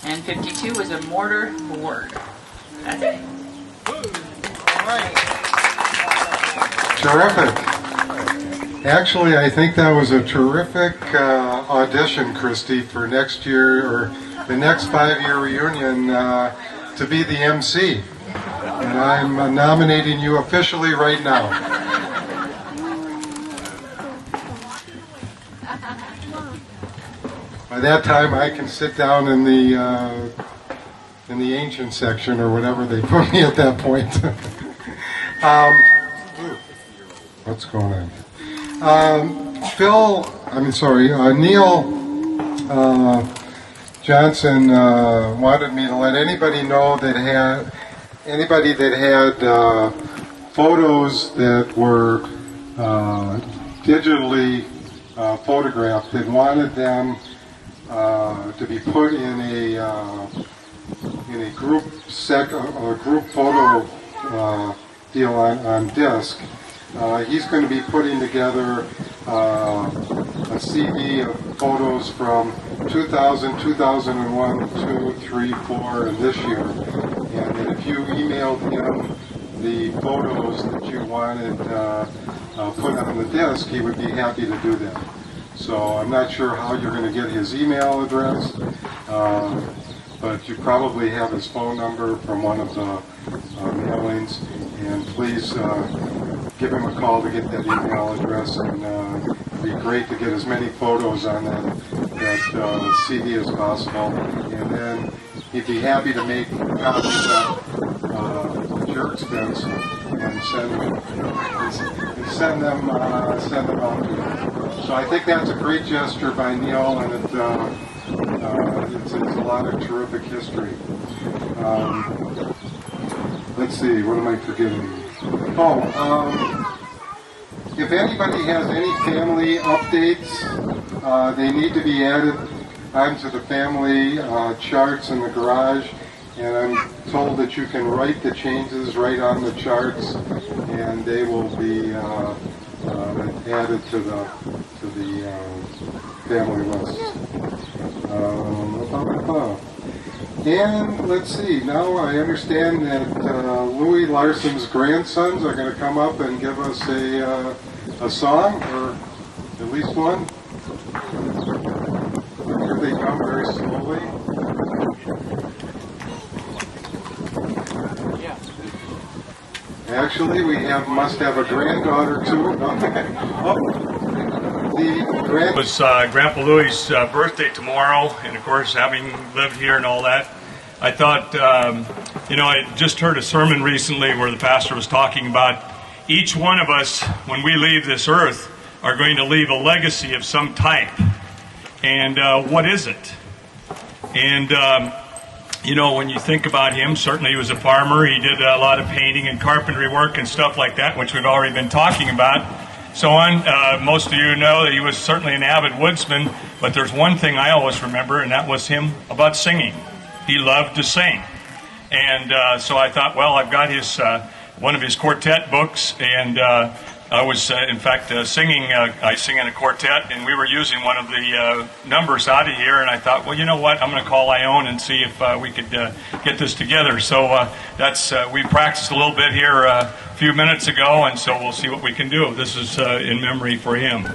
[SPEAKER 10] And 52 was a mortar board. That's it.
[SPEAKER 3] All right. Terrific. Actually, I think that was a terrific audition, Christy, for next year or the next 5-year reunion to be the MC. And I'm nominating you officially right now. By that time, I can sit down in the ancient section or whatever they put me at that point. What's going on? Neil Johnson wanted me to let anybody know that had photos that were digitally photographed that wanted them to be put in a group photo deal on disc. He's going to be putting together a CD of photos from 2000, 2001, 2, 3, 4, and this year. And that if you emailed him the photos that you wanted put on the disc, he would be happy to do that. So I'm not sure how you're going to get his email address, but you probably have his phone number from one of the mailings. And please give him a call to get that email address, and it'd be great to get as many photos on that CD as possible. And then he'd be happy to make copies at your expense and send them out to you. So I think that's a great gesture by Neil, and it's a lot of terrific history. Let's see, what am I forgetting? If anybody has any family updates, they need to be added onto the family charts in the garage, and I'm told that you can write the changes right on the charts, and they will be added to the family list. And let's see, now I understand that Louis Larson's grandsons are going to come up and give us a song, or at least one. Here they come very slowly. Actually, we must have a granddaughter too.
[SPEAKER 6] It was Grandpa Louie's birthday tomorrow, and of course, having lived here and all that, I thought, I just heard a sermon recently where the pastor was talking about each one of us, when we leave this earth, are going to leave a legacy of some type. And what is it? And, when you think about him, certainly he was a farmer. He did a lot of painting and carpentry work and stuff like that, which we've already been talking about. So on, most of you know that he was certainly an avid woodsman, but there's one thing I always remember, and that was him about singing. He loved to sing. And so I thought, well, I've got one of his quartet books, and I was, in fact, singing. I sing in a quartet, and we were using one of the numbers out of here, and I thought, well, you know what? I'm going to call Ione and see if we could get this together. So we practiced a little bit here a few minutes ago, and so we'll see what we can do. This is in memory for him.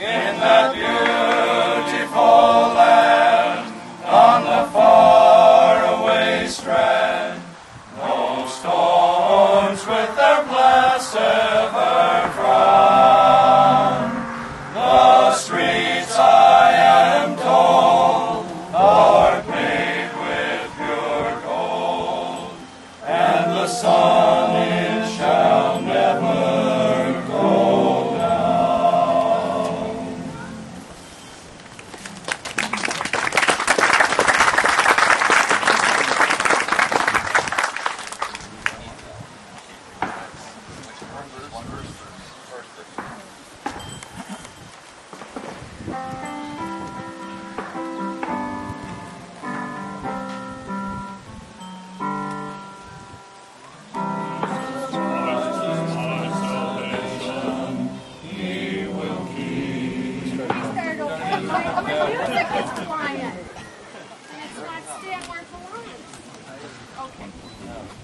[SPEAKER 11] in that beautiful land, on the faraway strand. No stones with their blessed ever frown. The streets, I am told, are paved with pure gold, and the sun it shall never go down.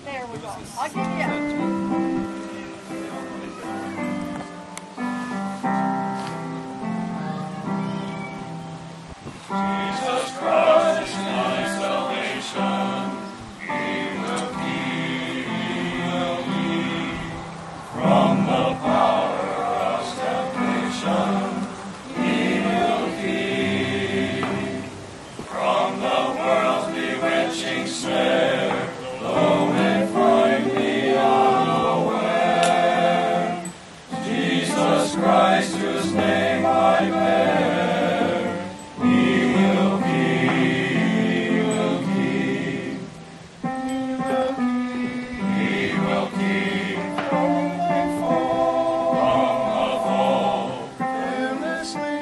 [SPEAKER 1] There we go. I'll give you.
[SPEAKER 11] Jesus Christ, my salvation, He will keep from the power of temptation. He will keep from the world's bewitching snare, though it find me unaware. Jesus Christ, whose name I bear, He will keep, He will keep from the fall. Fearlessly,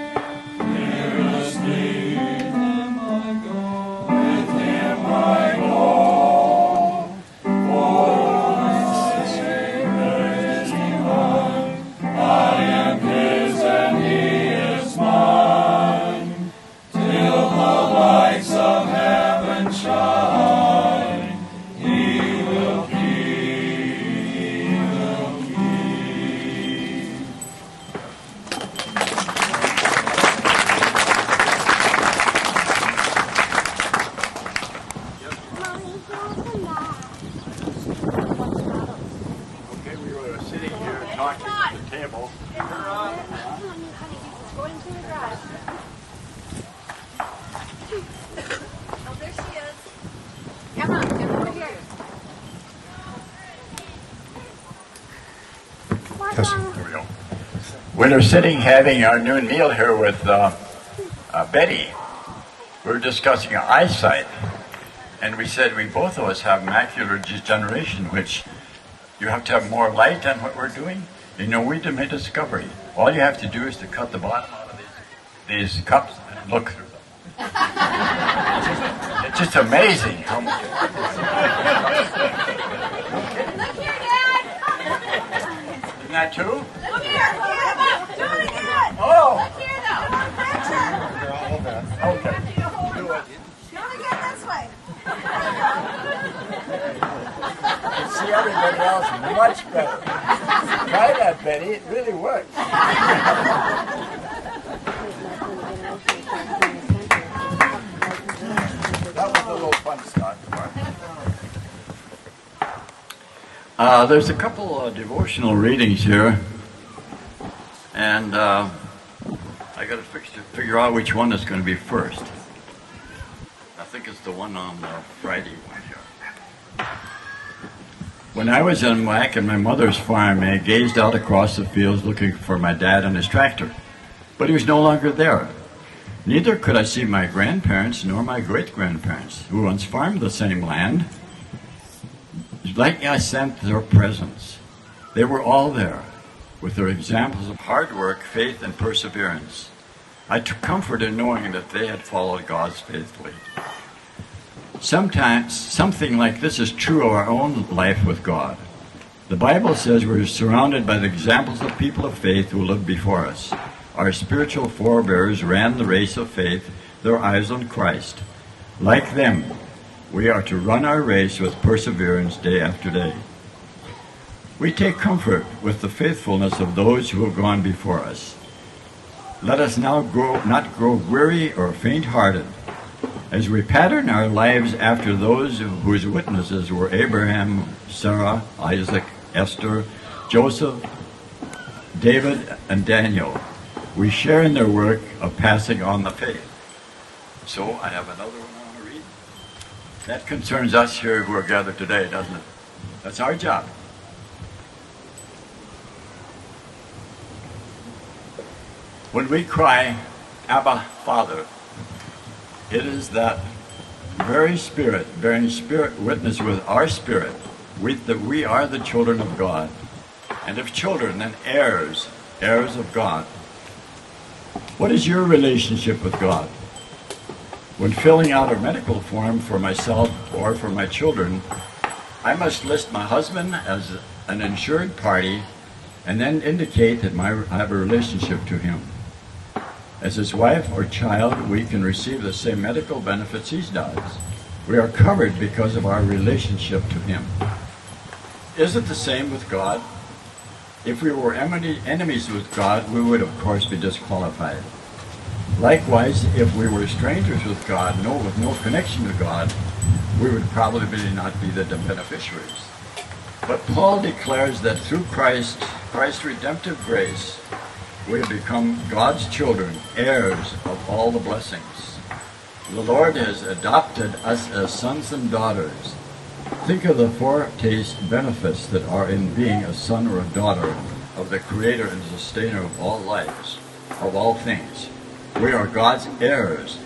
[SPEAKER 11] with Him I go, with Him I go. For my Savior is divine, I am His and He is mine. Till the lights of heaven shine, He will keep, He will keep.
[SPEAKER 12] Okay, we were sitting here talking at the table.
[SPEAKER 1] Oh, there she is. Come on, come over here.
[SPEAKER 12] There we go. We were sitting having our noon meal here with Betty. We were discussing eyesight, and we said we both of us have macular degeneration, which you have to have more light than what we're doing. You know, we made a discovery. All you have to do is to cut the bottom out of these cups and look through them. It's just amazing how much.
[SPEAKER 1] Look here, Dad.
[SPEAKER 12] Isn't that true?
[SPEAKER 1] Look here. Do it again.
[SPEAKER 12] Oh.
[SPEAKER 1] Look here, though.
[SPEAKER 12] Okay.
[SPEAKER 1] Do it again this way.
[SPEAKER 12] You see everybody else much better. Try that, Betty. It really works. That was a little fun start. There's a couple of devotional readings here, and I got to figure out which one is going to be first. I think it's the one on the Friday one here. When I was in Whack at my mother's farm, I gazed out across the fields looking for my dad and his tractor, but he was no longer there. Neither could I see my grandparents nor my great-grandparents, who once farmed the same land. Like I sensed their presence. They were all there, with their examples of hard work, faith, and perseverance. I took comfort in knowing that they had followed God faithfully. Sometimes something like this is true of our own life with God. The Bible says we're surrounded by the examples of people of faith who lived before us. Our spiritual forebears ran the race of faith, their eyes on Christ. Like them, we are to run our race with perseverance day after day. We take comfort with the faithfulness of those who have gone before us. Let us now not grow weary or faint-hearted as we pattern our lives after those whose witnesses were Abraham, Sarah, Isaac, Esther, Joseph, David, and Daniel. We share in their work of passing on the faith. So I have another one I want to read. That concerns us here who are gathered today, doesn't it? That's our job. When we cry, Abba, Father, it is that very spirit, bearing spirit witness with our spirit, that we are the children of God. And if children, then heirs, heirs of God. What is your relationship with God? When filling out a medical form for myself or for my children, I must list my husband as an insured party and then indicate that I have a relationship to him. As his wife or child, we can receive the same medical benefits he does. We are covered because of our relationship to him. Is it the same with God? If we were enemies with God, we would of course be disqualified. Likewise, if we were strangers with God, with no connection to God, we would probably not be the beneficiaries. But Paul declares that through Christ's redemptive grace, we have become God's children, heirs of all the blessings. The Lord has adopted us as sons and daughters. Think of the foretaste benefits that are in being a son or a daughter of the Creator and Sustainer of all lives, of all things. We are God's heirs.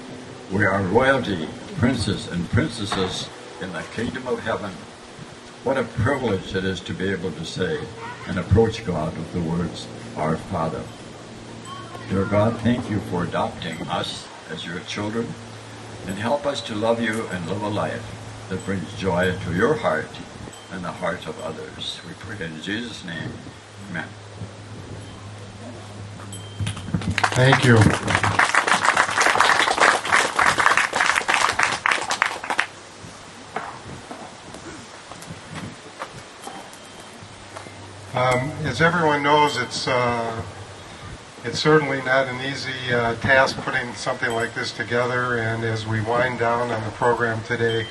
[SPEAKER 12] We are royalty, princes and princesses in the kingdom of heaven. What a privilege it is to be able to say and approach God with the words, Our Father. Dear God, thank you for adopting us as your children, and help us to love you and live a life that brings joy to your heart and the heart of others. We pray in Jesus' name. Amen.
[SPEAKER 3] Thank you. As everyone knows, it's certainly not an easy task putting something like this together, and as we wind down on the program today,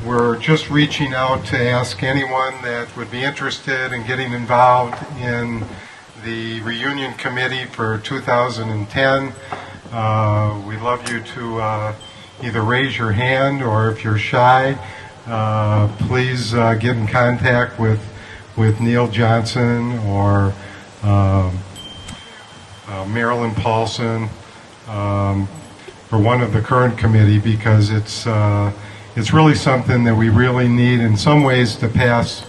[SPEAKER 3] we're just reaching out to ask anyone that would be interested in getting involved in the reunion committee for 2010. We'd love you to either raise your hand, or if you're shy, please get in contact with Neil Johnson or Marilyn Paulson, or one of the current committee, because it's really something that we really need in some ways to pass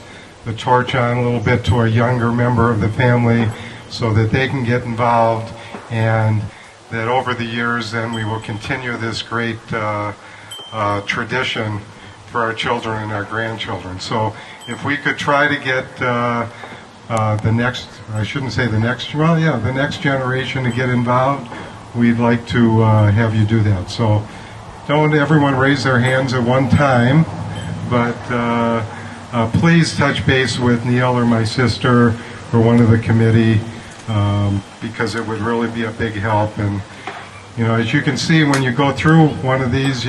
[SPEAKER 3] the torch on a little bit to a younger member of the family so that they can get involved, and that over the years then we will continue this great tradition for our children and our grandchildren. So if we could try to get the next generation to get involved, we'd like to have you do that. So don't everyone raise their hands at one time, but please touch base with Neil or my sister or one of the committee, because it would really be a big help. And as you can see, when you go through one of these,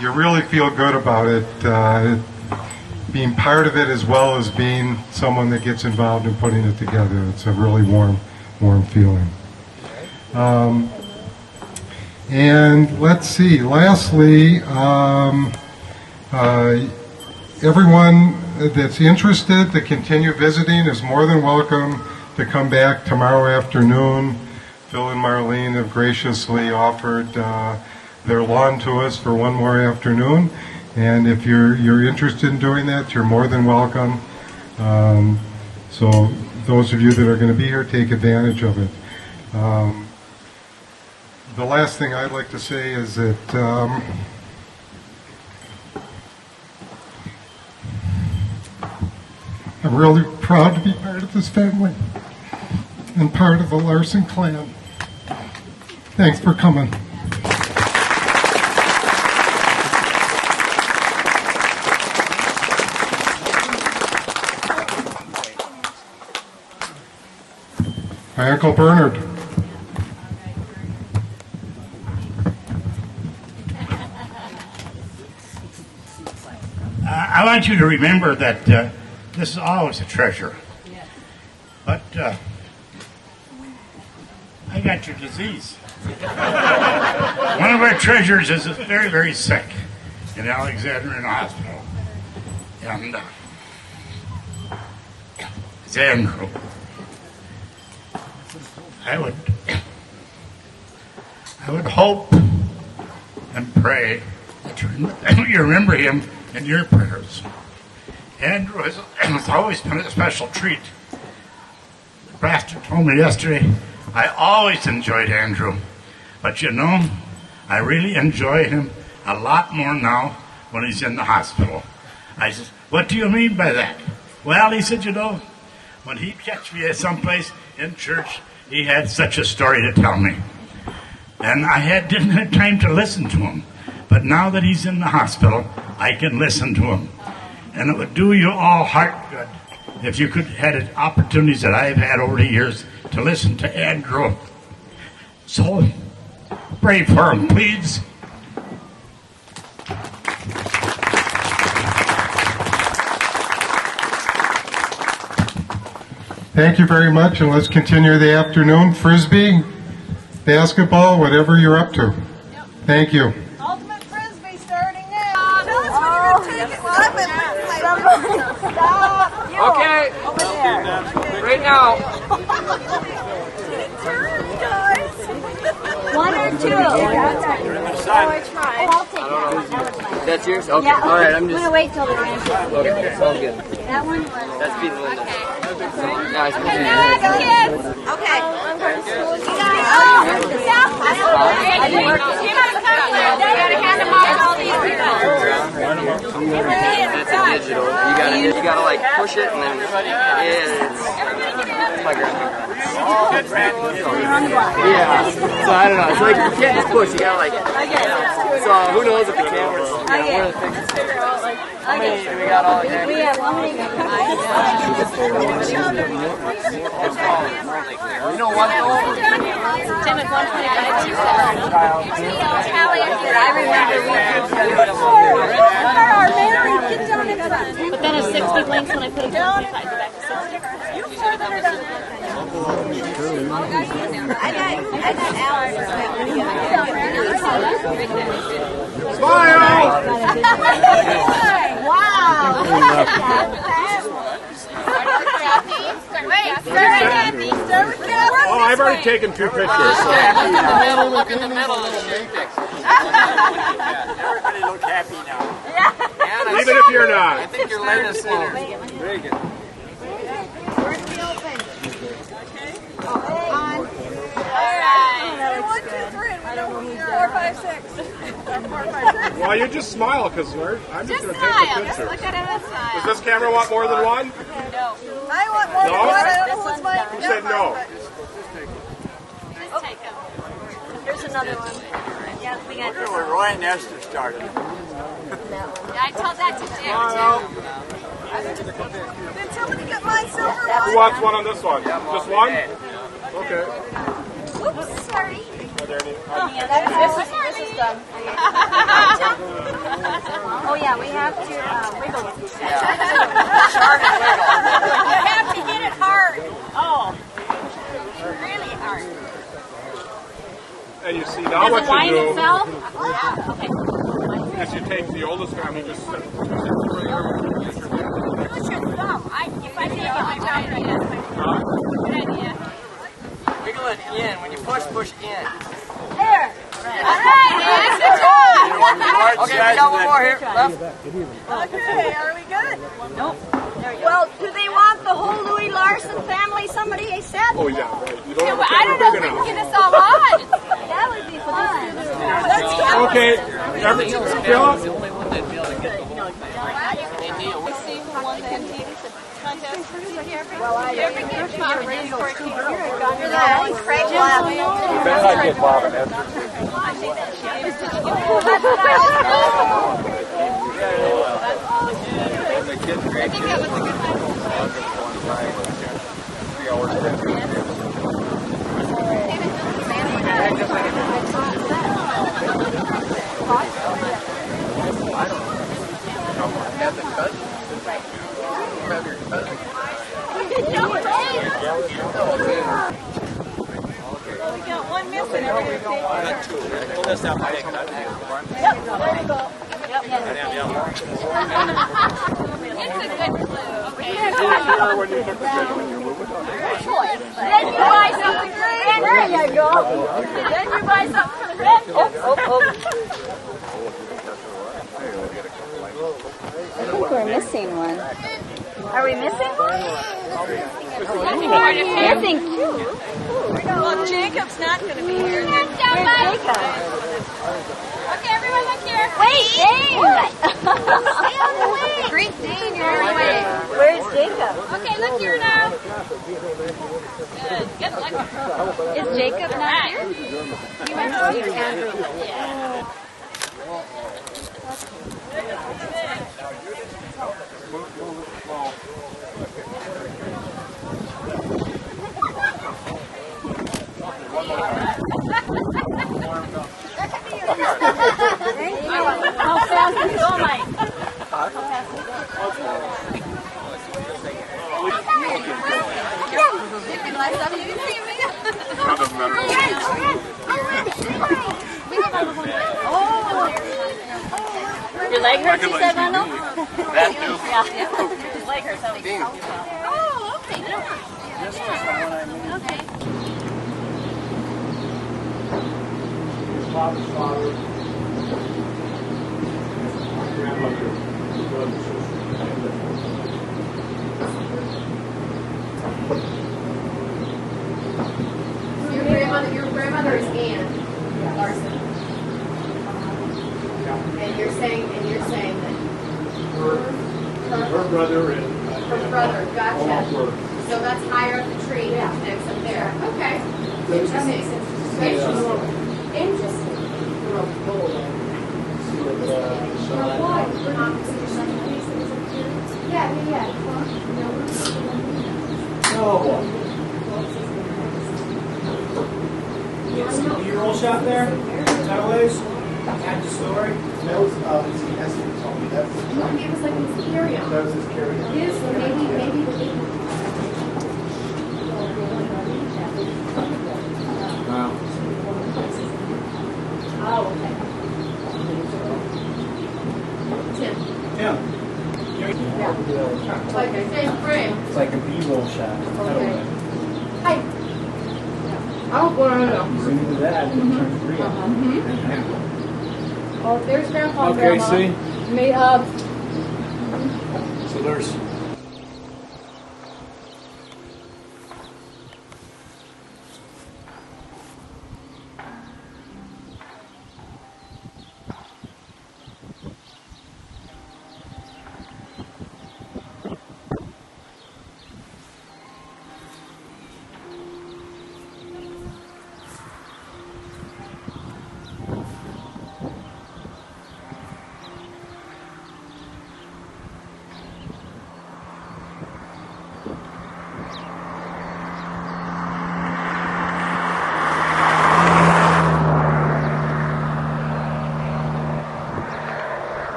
[SPEAKER 3] you really feel good about it, being part of it as well as being someone that gets involved in putting it together. It's a really warm feeling. And let's see, lastly, everyone that's interested to continue visiting is more than welcome to come back tomorrow afternoon. Phil and Marlene have graciously offered their lawn to us for one more afternoon, and if you're interested in doing that, you're more than welcome. So those of you that are going to be here, take advantage of it. The last thing I'd like to say is that I'm really proud to be part of this family and part of the Larson clan. Thanks for coming. All My Uncle Bernard.
[SPEAKER 13] I want you to remember that this is always a treasure. But I got your disease. One of our treasures is very, very sick in Alexandria Hospital. And it's Andrew. I would hope and pray that you remember him in your prayers. Andrew has always been a special treat. The pastor told me yesterday, I always enjoyed Andrew. But you know, I really enjoy him a lot more now when he's in the hospital. I said, what do you mean by that? Well, he said, you know, when he'd catch me at someplace in church, he had such a story to tell me. And I didn't have time to listen to him. But now that he's in the hospital, I can listen to him. And it would do you all heart good if you could have had opportunities that I've had over the years to listen to Andrew. So pray for him, please.
[SPEAKER 3] Thank you very much, and let's continue the afternoon. Frisbee, basketball, whatever you're up to. Thank you.
[SPEAKER 4] Ultimate Frisbee starting now. Tell us when you're going to take it. Stop.
[SPEAKER 2] Okay.
[SPEAKER 4] Over there.
[SPEAKER 2] Right now.
[SPEAKER 4] Turn, guys.
[SPEAKER 1] One or two?
[SPEAKER 4] Oh, I tried.
[SPEAKER 1] I'll take that one.
[SPEAKER 2] That's yours? Okay.
[SPEAKER 1] Yeah,
[SPEAKER 2] All right, I'm
[SPEAKER 1] I'm
[SPEAKER 2] just...
[SPEAKER 1] going to wait till the grandkids.
[SPEAKER 2] Okay, it's all good.
[SPEAKER 1] That one was...
[SPEAKER 2] That's Pete and Linda.
[SPEAKER 1] Okay.
[SPEAKER 2] Nice meeting you.
[SPEAKER 4] Okay.
[SPEAKER 2] That's a digital. You gotta like push it and then it's my grandpa. Yeah. So I don't know. It's like you can't just push. You gotta like. So who knows if the camera's one of the things. How many do we got all the time?
[SPEAKER 1] We have how many?
[SPEAKER 2] You know what though?
[SPEAKER 1] Tim is 125. I remember but then a 60 blinks when I put it down. Go back to 60. I got Alice.
[SPEAKER 11] Smile!
[SPEAKER 1] Wow.
[SPEAKER 11] Oh, I've already taken 2 pictures. So.
[SPEAKER 2] Look in the middle of the shit picture. Everybody look happy now. Yeah.
[SPEAKER 11] Even if you're not.
[SPEAKER 2] I think your leg is slow. Very good.
[SPEAKER 1] Where's the open?
[SPEAKER 4] On. All right. 1, 2, 3. We know 4, 5, 6. 4, 5, 6.
[SPEAKER 11] Well, you just smile because I'm just going to take the picture.
[SPEAKER 8] Look at it and smile.
[SPEAKER 11] Does this camera want more than one?
[SPEAKER 4] No. I want more than one. I don't know what's mine.
[SPEAKER 11] You said no.
[SPEAKER 8] Just take them.
[SPEAKER 1] Here's another one. Yeah, we got this
[SPEAKER 2] Where
[SPEAKER 1] one.
[SPEAKER 2] Roy Nestor started.
[SPEAKER 8] Yeah, I told that to Dick,
[SPEAKER 4] Did somebody get my silver
[SPEAKER 11] Who
[SPEAKER 4] one?
[SPEAKER 11] wants one on this one? Just one? Okay.
[SPEAKER 8] Oops, sorry.
[SPEAKER 1] This is done. Oh yeah, we have to wiggle it.
[SPEAKER 8] You have to hit it hard. Oh. Really hard.
[SPEAKER 11] And you see now what
[SPEAKER 8] Wine
[SPEAKER 11] you do
[SPEAKER 8] itself? Yeah. Okay.
[SPEAKER 11] is you take the oldest family, just sit right there.
[SPEAKER 8] Push your thumb. If I take it, my right hand. Good idea.
[SPEAKER 2] Wiggle it in. When you push in.
[SPEAKER 1] There.
[SPEAKER 8] All right, man. Good job.
[SPEAKER 2] Okay, we got one more here. Left.
[SPEAKER 4] Okay, are we good?
[SPEAKER 1] Nope.
[SPEAKER 4] Well, do they want the whole Louis Larson family? Somebody said.
[SPEAKER 11] Oh, yeah, right. You don't have a
[SPEAKER 8] I don't know
[SPEAKER 11] camera
[SPEAKER 8] if we
[SPEAKER 11] big
[SPEAKER 8] can
[SPEAKER 11] enough.
[SPEAKER 8] get us all on.
[SPEAKER 1] That would be fun.
[SPEAKER 4] Let's go.
[SPEAKER 11] Okay, Bill?
[SPEAKER 4] Craig Bob.
[SPEAKER 11] You better not get Bob and Esther.
[SPEAKER 1] Then you buy something green. There you go. Then you buy something red.
[SPEAKER 14] I think we're missing one.
[SPEAKER 1] Are we missing one?
[SPEAKER 14] Missing two.
[SPEAKER 4] Well, Jacob's not going to be here.
[SPEAKER 1] Where's Jacob? Okay, everyone look here. Wait, Dane! Stay on the way. Great Dane, you're on the way. Where's Jacob? Okay, look here now. Good. Good luck.
[SPEAKER 14] Is Jacob not here?
[SPEAKER 1] He went to see Andrew. Yeah. How fast is it go, Mike? How fast is it go? Your leg hurts, you said, Randall?
[SPEAKER 11] That too.
[SPEAKER 1] Yeah. His leg hurts.
[SPEAKER 8] Oh, okay. Okay.
[SPEAKER 11] Father's father, my grandmother, brother, sister.
[SPEAKER 15] Your grandmother is Ann Larson. And you're saying that
[SPEAKER 11] Her brother and
[SPEAKER 15] her brother, gotcha.
[SPEAKER 11] all were.
[SPEAKER 15] So that's higher up the tree, that connects up there. Okay.
[SPEAKER 11] That
[SPEAKER 15] Interesting. Interesting. Why? Yeah.
[SPEAKER 9] Yes, the B-roll shot there. Is that what it is? Add the story.
[SPEAKER 16] That was see, that's what he told me. That's
[SPEAKER 15] It was like his carry-on.
[SPEAKER 16] that was his carry-on.
[SPEAKER 15] Maybe.
[SPEAKER 16] Wow.
[SPEAKER 15] Oh, okay. Tim.
[SPEAKER 9] Yeah.
[SPEAKER 15] Like the same frame.
[SPEAKER 9] It's like a B-roll shot.
[SPEAKER 15] Okay. Hi. Oh, well,
[SPEAKER 9] Zoom into that and turn real.
[SPEAKER 15] Oh, there's Grandpa and
[SPEAKER 9] Okay,
[SPEAKER 15] Grandma.
[SPEAKER 9] see?
[SPEAKER 15] So
[SPEAKER 9] there's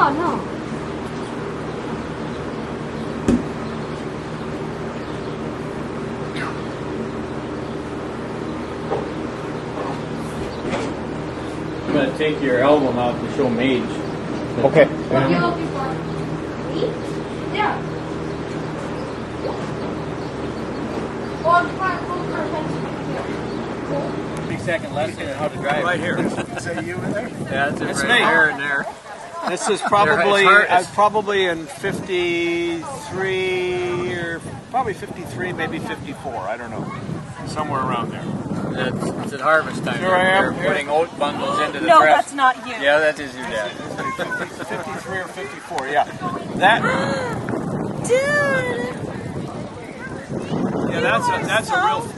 [SPEAKER 1] Oh, no.
[SPEAKER 5] I'm going to take your album out to show Mage.
[SPEAKER 9] Okay.
[SPEAKER 1] What are you looking for? Me? Yeah.
[SPEAKER 5] Second lesson on how to drive.
[SPEAKER 9] Right here.
[SPEAKER 5] Is that you in there? Yeah, it's
[SPEAKER 9] That's
[SPEAKER 5] right
[SPEAKER 9] me.
[SPEAKER 5] there and there.
[SPEAKER 9] This is probably
[SPEAKER 5] It's
[SPEAKER 9] probably in 53 or probably 53, maybe 54. I don't know, somewhere around there.
[SPEAKER 5] It's at harvest time.
[SPEAKER 9] Here I am.
[SPEAKER 5] They're putting oat bundles into the
[SPEAKER 4] No,
[SPEAKER 5] press.
[SPEAKER 4] that's not you.
[SPEAKER 5] Yeah, that is your dad.
[SPEAKER 9] 53 or 54. Yeah, that.
[SPEAKER 4] Dude.
[SPEAKER 9] Yeah,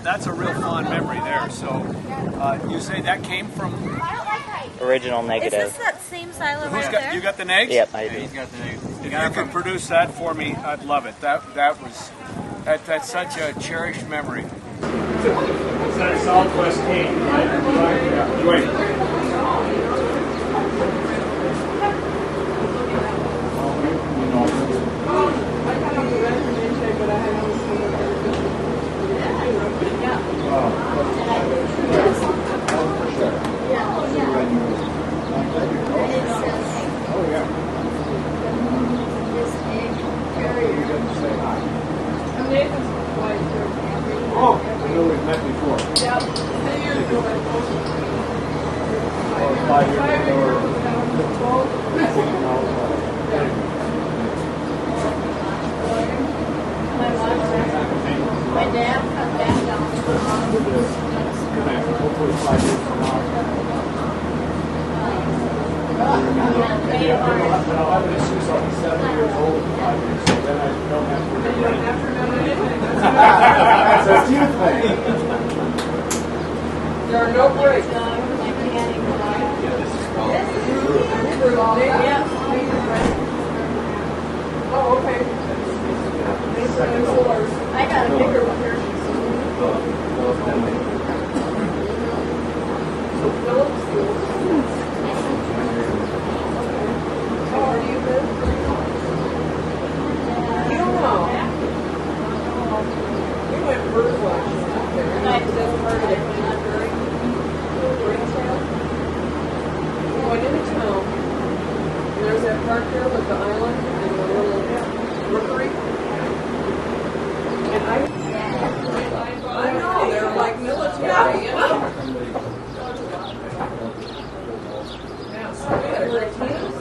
[SPEAKER 9] that's a real fond memory there. So, you say that came from?
[SPEAKER 17] Original negative.
[SPEAKER 8] Is this that same silo
[SPEAKER 9] Who's
[SPEAKER 8] right
[SPEAKER 9] got
[SPEAKER 8] there?
[SPEAKER 9] you got the nags?
[SPEAKER 17] Yep, I do.
[SPEAKER 5] He's got the name.
[SPEAKER 9] If you could produce that for me, I'd love it. That's such a cherished memory.
[SPEAKER 6] It's that Southwest team, right? Right.
[SPEAKER 9] Oh, I know we've met before.
[SPEAKER 18] Yeah, 10 years ago.
[SPEAKER 9] 5 years ago.
[SPEAKER 1] My dad cut that down.
[SPEAKER 9] Hopefully 5 years from now. I'll have an excuse. I'll be 7 years old in 5 years, so then I don't have to remember anything. That's a cute thing.
[SPEAKER 18] There are no breaks. Oh, okay.
[SPEAKER 1] I got a bigger one.
[SPEAKER 18] How are you, Ben? I don't know. We went bird watching out there. That's part of it. We went into town. And there's that park there with the island and the little rookery. And I know, they're like military, you know. Yeah, so we had great teams.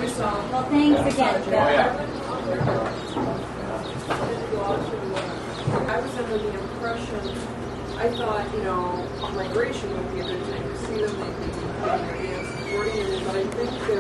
[SPEAKER 18] We saw.
[SPEAKER 1] Well, thanks again.
[SPEAKER 18] I was under the impression, I thought, migration would be a good thing to see them, maybe, supporting it, but I think that